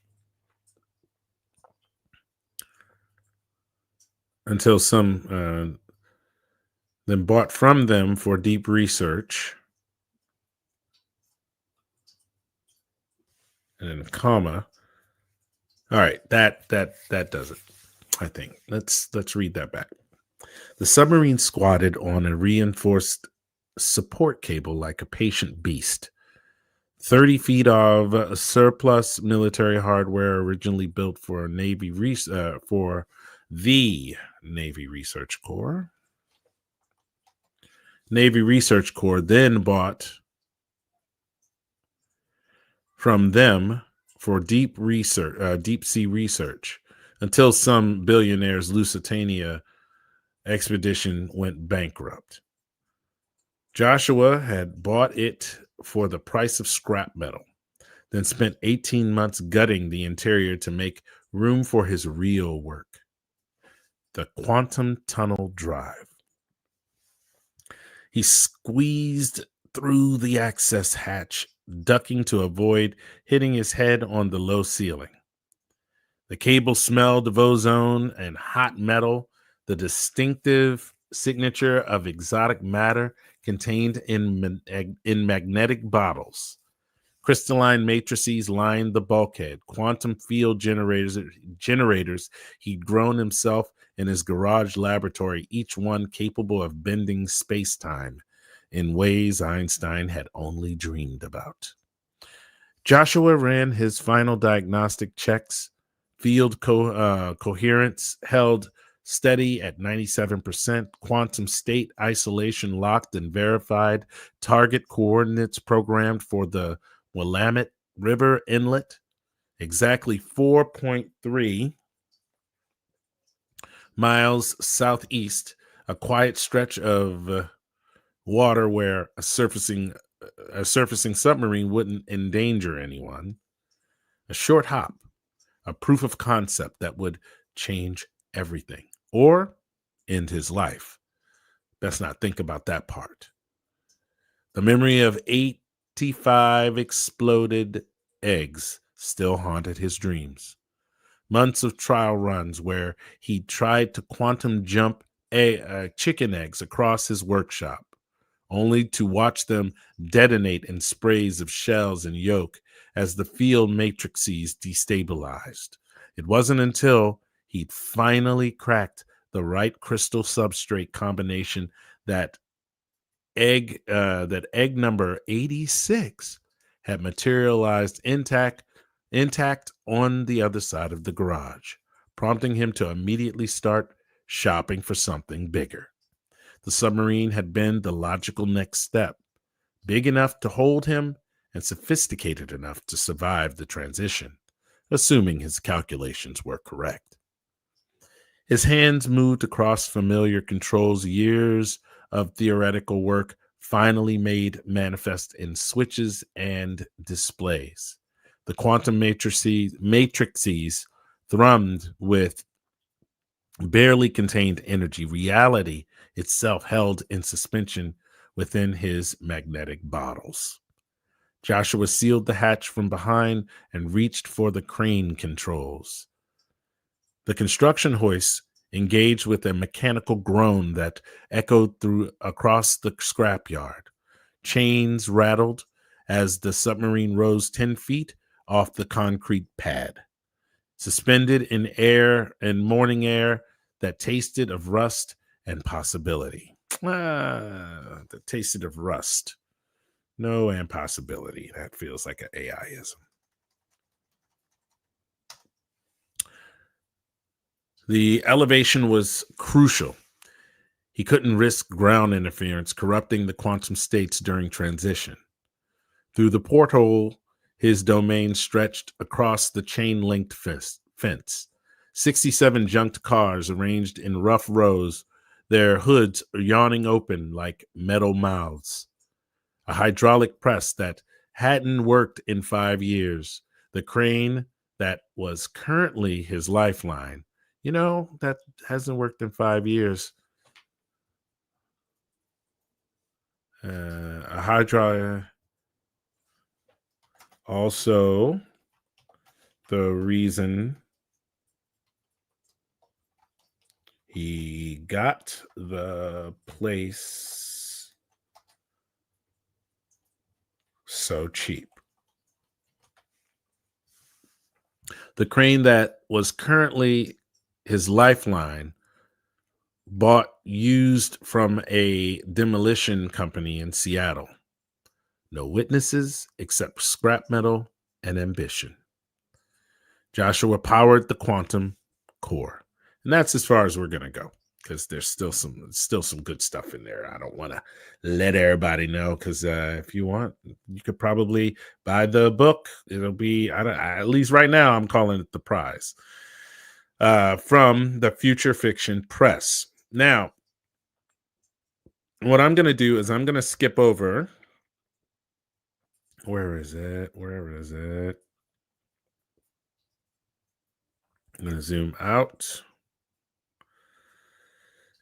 until some then bought from them for deep research and then a comma. All right, that does it. I think. Let's read that back. The submarine squatted on a reinforced support cable like a patient beast. 30 feet of surplus military hardware originally built for for the Navy Research Corps. Navy Research Corps then bought from them for deep sea research until some billionaire's Lusitania expedition went bankrupt. Joshua had bought it for the price of scrap metal, then spent 18 months gutting the interior to make room for his real work, the quantum tunnel drive. He squeezed through the access hatch, ducking to avoid hitting his head on the low ceiling. The cable smelled of ozone and hot metal, the distinctive signature of exotic matter contained in magnetic bottles. Crystalline matrices lined the bulkhead. Quantum field generators he'd grown himself in his garage laboratory, each one capable of bending space-time in ways Einstein had only dreamed about. Joshua ran his final diagnostic checks. Field coherence held steady at 97%. Quantum state isolation locked and verified. Target coordinates programmed for the Willamette River Inlet, exactly 4.3 miles southeast, a quiet stretch of water where a surfacing submarine wouldn't endanger anyone. A short hop, a proof of concept that would change everything or end his life. Let's not think about that part. The memory of 85 exploded eggs still haunted his dreams. Months of trial runs where he tried to quantum jump chicken eggs across his workshop, only to watch them detonate in sprays of shells and yolk as the field matrices destabilized. It wasn't until he'd finally cracked the right crystal substrate combination that egg number 86 had materialized intact on the other side of the garage, prompting him to immediately start shopping for something bigger. The submarine had been the logical next step, big enough to hold him and sophisticated enough to survive the transition, assuming his calculations were correct. His hands moved across familiar controls. Years of theoretical work finally made manifest in switches and displays. The quantum matrices thrummed with barely contained energy, reality itself held in suspension within his magnetic bottles. Joshua sealed the hatch from behind and reached for the crane controls. The construction hoist engaged with a mechanical groan that echoed through across the scrapyard. Chains rattled as the submarine rose 10 feet off the concrete pad, suspended in morning air that tasted of rust and possibility. That tasted of rust. No impossibility. That feels like an AIism. The elevation was crucial. He couldn't risk ground interference corrupting the quantum states during transition. Through the porthole, his domain stretched across the chain-linked fence. 67 junked cars arranged in rough rows, their hoods yawning open like metal mouths. A hydraulic press that hadn't worked in 5 years. The crane that was currently his lifeline. That hasn't worked in 5 years. A hydraulic. Also, the reason he got the place so cheap. The crane that was currently his lifeline bought used from a demolition company in Seattle. No witnesses except scrap metal and ambition. Joshua powered the quantum core. And that's as far as we're going to go, because there's still some good stuff in there. I don't want to let everybody know, because if you want, you could probably buy the book. It'll be, at least right now, I'm calling it the prize, from the Future Fiction Press. Now, what I'm going to do is I'm going to skip over. Where is it? I'm going to zoom out.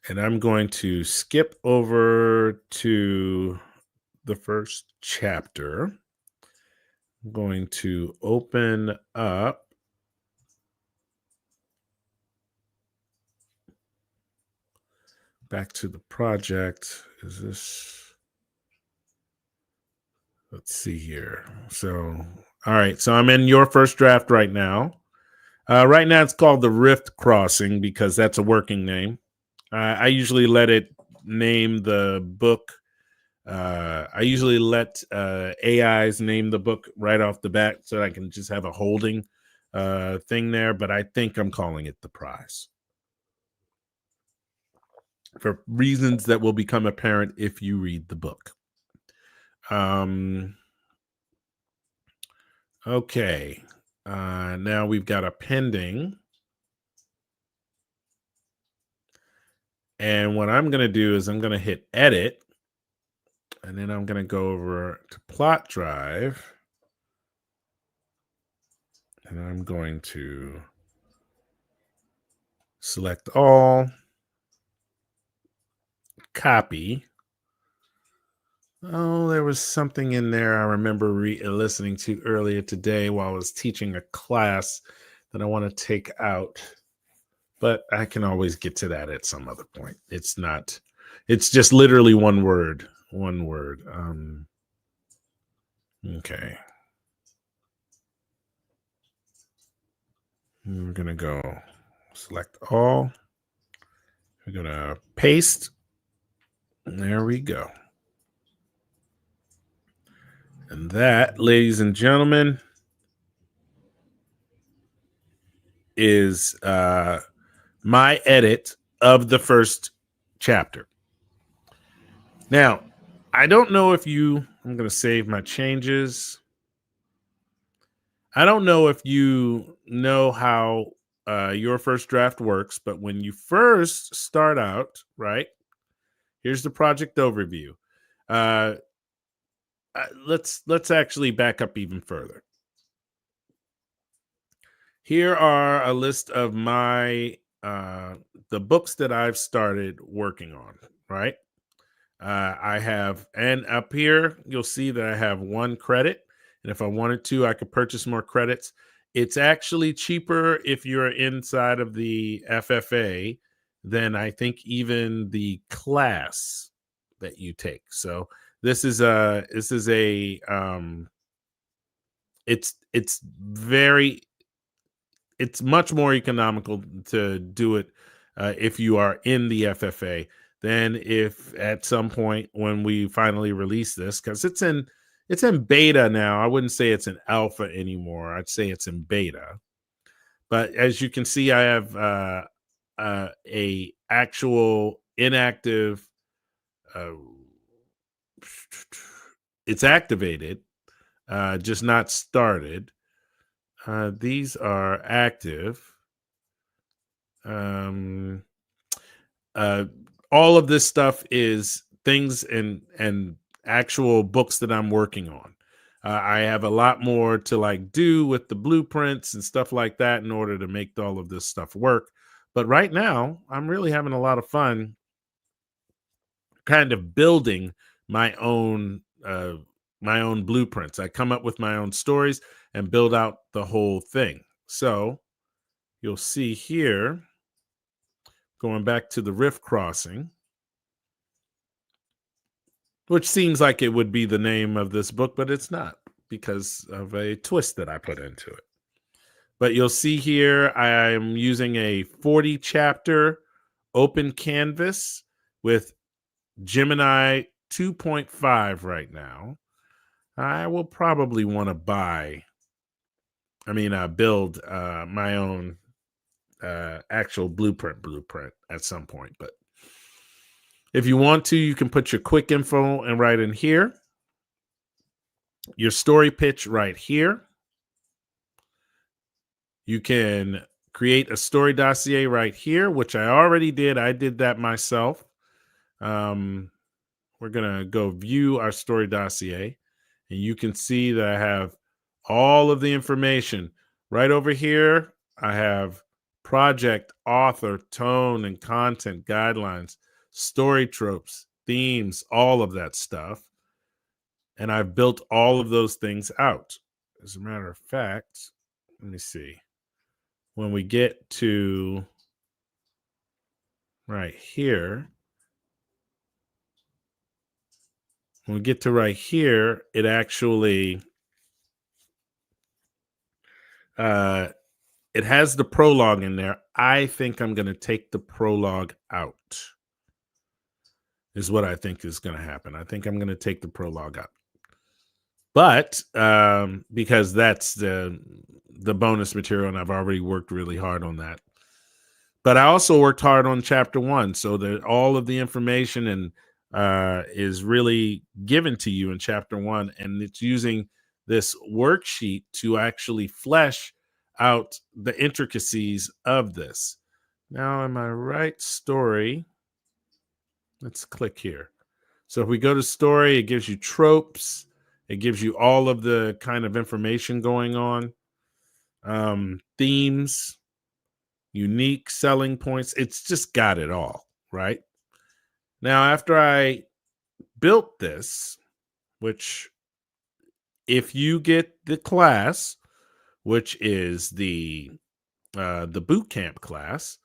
And I'm going to skip over to the first chapter. I'm going to open up back to the project. Is this? Let's see here. So, all right. So I'm in your first draft right now. Right now it's called the Rift Crossing because that's a working name. I usually let it name the book. I usually let AIs name the book right off the bat so I can just have a holding thing there. But I think I'm calling it the prize for reasons that will become apparent if you read the book. Okay. Now we've got a pending. And what I'm going to do is I'm going to hit edit. And then I'm going to go over to plot drive. And I'm going to select all, copy. Oh, there was something in there I remember listening to earlier today while I was teaching a class that I want to take out, but I can always get to that at some other point. It's just literally one word. One word. Okay. We're going to go select all. We're going to paste. And there we go. And that, ladies and gentlemen, is my edit of the first chapter. Now, I don't know if I'm going to save my changes. I don't know if you know how your first draft works, but when you first start out, right? Here's the project overview. Let's actually back up even further. Here are a list of my the books that I've started working on, right? I have, and up here, you'll see that I have 1 credit. And if I wanted to, I could purchase more credits. It's actually cheaper if you're inside of the FFA than I think even the class that you take. So this is a it's much more economical to do it if you are in the FFA than if at some point when we finally release this, because it's in beta now. I wouldn't say it's an alpha anymore. I'd say it's in beta. But as you can see, I have a actual inactive. Uh, it's activated, just not started. These are active. All of this stuff is things and actual books that I'm working on. I have a lot more to do with the blueprints and stuff like that in order to make all of this stuff work. But right now, I'm really having a lot of fun kind of building my own blueprints. I come up with my own stories and build out the whole thing. So you'll see here, going back to the Rift Crossing, which seems like it would be the name of this book, but it's not because of a twist that I put into it. But you'll see here, I'm using a 40 chapter open canvas with Gemini 2.5 right now. I will probably want to build my own actual blueprint at some point. But if you want to, you can put your quick info and right in here, your story pitch right here. You can create a story dossier right here, which I already did. I did that myself. We're going to go view our story dossier, and you can see that I have all of the information right over here. I have project, author, tone, and content guidelines, story tropes, themes, all of that stuff. And I've built all of those things out. As a matter of fact, let me see. When we get to right here, it actually it has the prologue in there. I think I'm going to take the prologue out. Is what I think is going to happen. I think I'm going to take the prologue out. But because that's the bonus material, and I've already worked really hard on that. But I also worked hard on chapter 1, so that all of the information and is really given to you in chapter 1, and it's using this worksheet to actually flesh out the intricacies of this. Now, am I right? Story. Let's click here. So if we go to story, it gives you tropes. It gives you all of the kind of information going on. Themes, unique selling points. It's just got it all, right? Now, after I built this, which if you get the class, which is the boot camp class,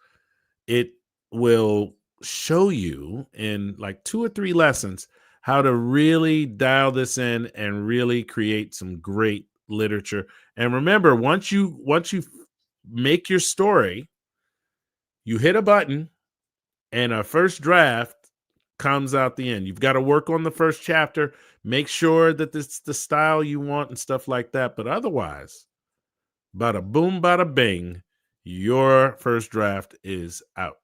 it will show you in like 2 or 3 lessons how to really dial this in and really create some great literature. And remember, once you make your story, you hit a button and a first draft comes out the end. You've got to work on the first chapter, make sure that it's the style you want and stuff like that. But otherwise, bada boom, bada bing, your first draft is out.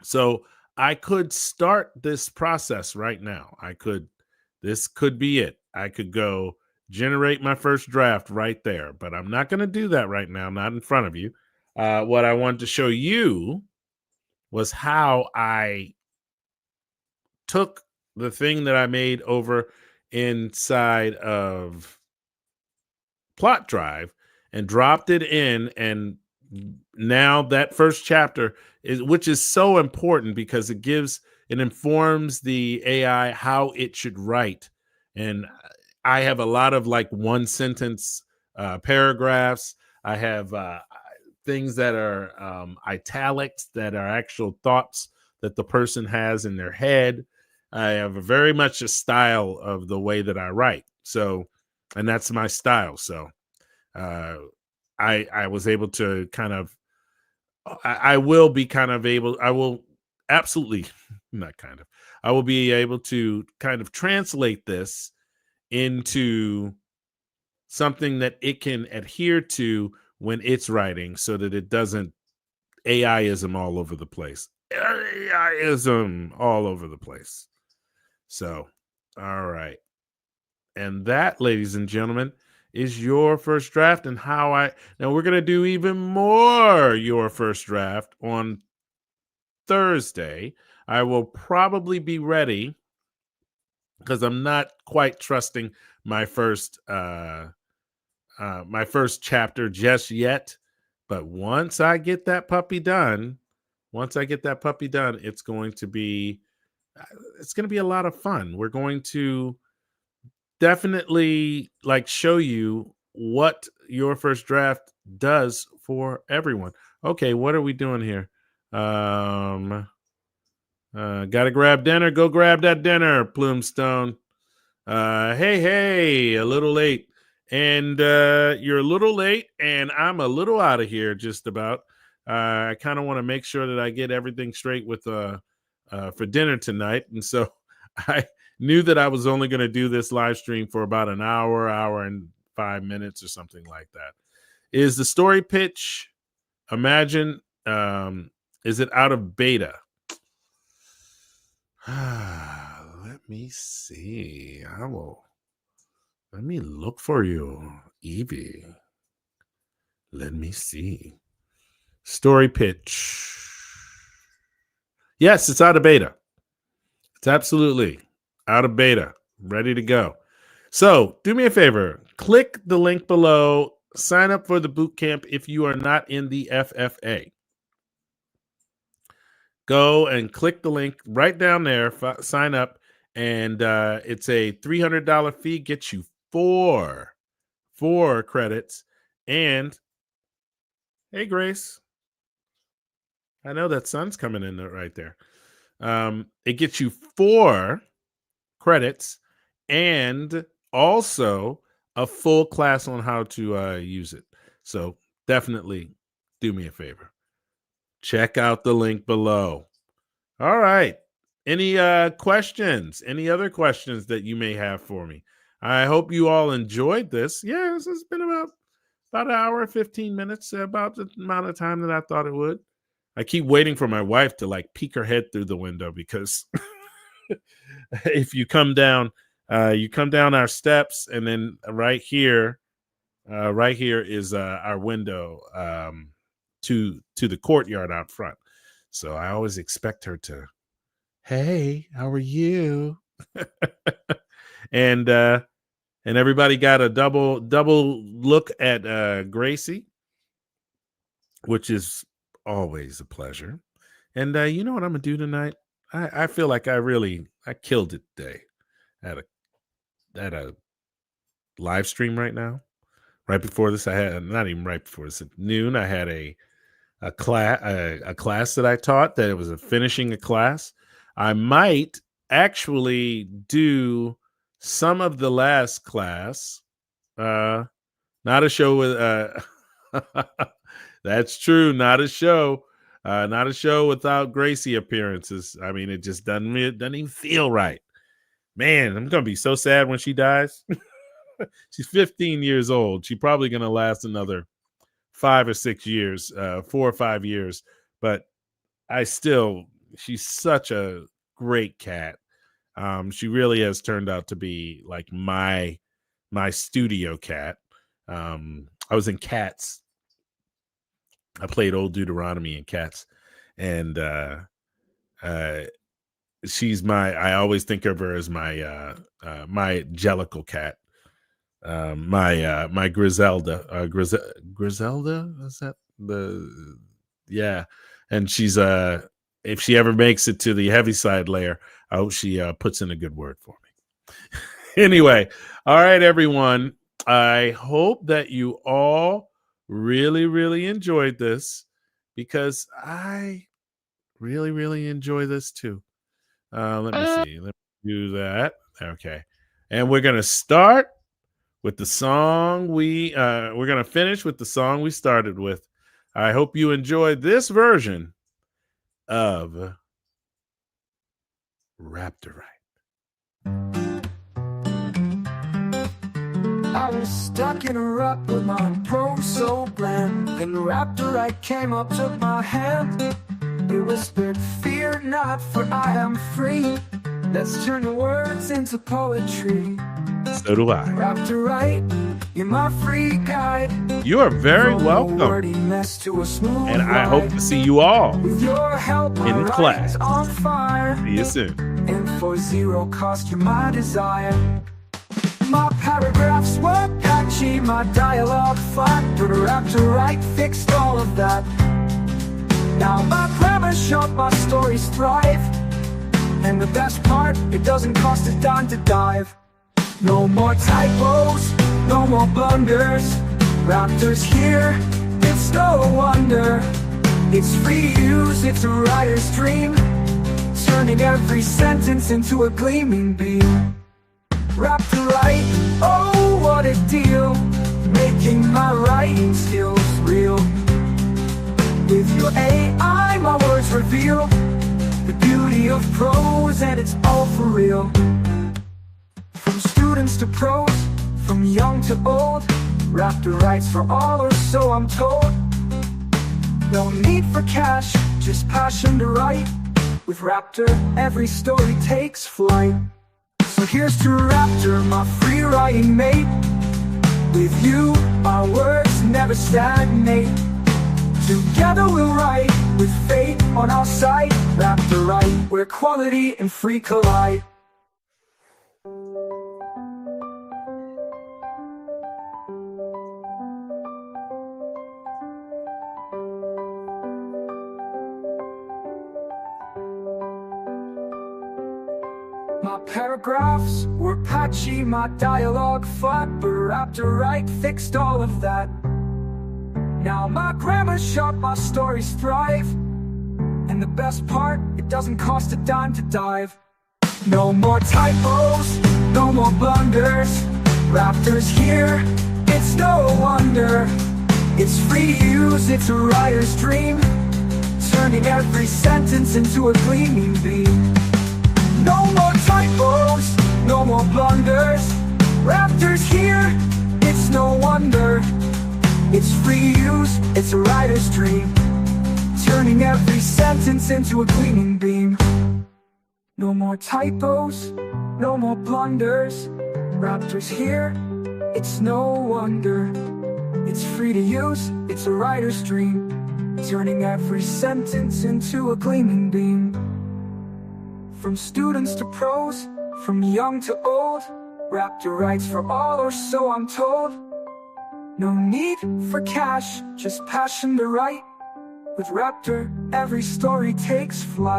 So I could start this process right now. This could be it. I could go generate my first draft right there, but I'm not going to do that right now, not in front of you. What I wanted to show you was how I took the thing that I made over inside of Plot Drive and dropped it in, and now that first chapter is, which is so important because it informs the AI how it should write. And I have a lot of like 1 sentence paragraphs. I have things that are italics, that are actual thoughts that the person has in their head. I have very much a style of the way that I write. So, and that's my style. So I was able to kind of, I will be kind of able, I will absolutely not kind of, I will be able to kind of translate this into something that it can adhere to when it's writing, so that it doesn't AIism all over the place. AIism all over the place. So, all right. And that, ladies and gentlemen, is your first draft. And now we're going to do even more your first draft on Thursday. I will probably be ready because I'm not quite trusting my first chapter just yet. But once I get that puppy done, it's going to be a lot of fun. We're going to definitely like show you what your first draft does for everyone. Okay, what are we doing here? Gotta grab dinner. Go grab that dinner, Plumestone. Hey, a little late. And you're a little late, and I'm a little out of here just about. I kind of want to make sure that I get everything straight with for dinner tonight. And so I knew that I was only going to do this live stream for about an hour and 5 minutes or something like that. Is the story pitch, Imagine, is it out of beta? Let me see. Let me look for you, Evie. Let me see. Story pitch. Yes, it's out of beta. It's absolutely out of beta, ready to go. So do me a favor, click the link below, sign up for the boot camp if you are not in the FFA. Go and click the link right down there, sign up, and it's a $300 fee, gets you four credits. And hey, Grace, I know that sun's coming in right there. It gets you 4 credits and also a full class on how to use it. So definitely do me a favor. Check out the link below. All right. Any questions? Any other questions that you may have for me? I hope you all enjoyed this. Yeah, this has been about an hour, 15 minutes, about the amount of time that I thought it would. I keep waiting for my wife to like peek her head through the window because if you come down our steps, and then right here is our window to the courtyard out front. So I always expect her to, hey, how are you? And everybody got a double look at Gracie, which is always a pleasure. And you know what I'm gonna do tonight? I feel like I killed it today. I had a at a live stream right now. Right before this, I had not even right before this at noon. I had a class that I taught that it was finishing a class. I might actually do some of the last class. Not a show with that's true, not a show. Not a show without Gracie appearances. I mean, it just doesn't even feel right. Man, I'm gonna be so sad when she dies. She's 15 years old. She's probably gonna last another 5 or 6 years, 4 or 5 years. But she's such a great cat. She really has turned out to be like my studio cat. I was in Cats. I played Old Deuteronomy in Cats, and she's I always think of her as my Jellicle cat. My Griselda, Griselda, is that yeah, and she's if she ever makes it to the Heaviside layer, I hope she puts in a good word for me. Anyway, all right, everyone, I hope that you all really enjoyed this, because I really enjoy this too. Let me see, let me do that. Okay, and we're gonna start with the song we're going to finish with the song we started with. I hope you enjoyed this version of Raptorite. I was stuck in a rut with my pro so bland. Then Raptorite came up, took my hand. He whispered, "Fear not, for I am free. Let's turn the words into poetry." So do I. Raptorite, you're my free guide. You are very welcome. And I hope to see you all With your help, in class. On fire. See you soon. And for zero cost, you're my desire. My paragraphs were patchy, my dialogue flat, but Raptorite fixed all of that. Now my grammar's sharp, my stories thrive. And the best part, it doesn't cost a dime to dive. No more typos, no more blunders. Raptor's here, it's no wonder. It's free to use, it's a writer's dream, turning every sentence into a gleaming beam. Raptorite, oh what a deal, making my writing skills real. With your AI, my words reveal the beauty of prose, and it's all for real. From students to pros, from young to old, Raptorite's for all, or so I'm told. No need for cash, just passion to write. With Raptor, every story takes flight. So here's to Raptor, my free writing mate. With you, our words never stagnate. Together we'll write, with fate on our side. Raptorite, where quality and free collide. My paragraphs were patchy, my dialogue flat, but Raptorite fixed all of that. Now my grammar's sharp, my stories thrive. And the best part, it doesn't cost a dime to dive. No more typos, no more blunders. Raptor's here, it's no wonder. It's free to use, it's a writer's dream, turning every sentence into a gleaming beam. No more typos, no more blunders. Raptor's here, it's no wonder. It's free to use, it's a writer's dream, turning every sentence into a gleaming beam. No more typos, no more blunders. Raptor's here, it's no wonder. It's free to use, it's a writer's dream, turning every sentence into a gleaming beam. From students to pros, from young to old, Raptorite's for all, or so I'm told. No need for cash, just passion to write. With Raptor, every story takes flight.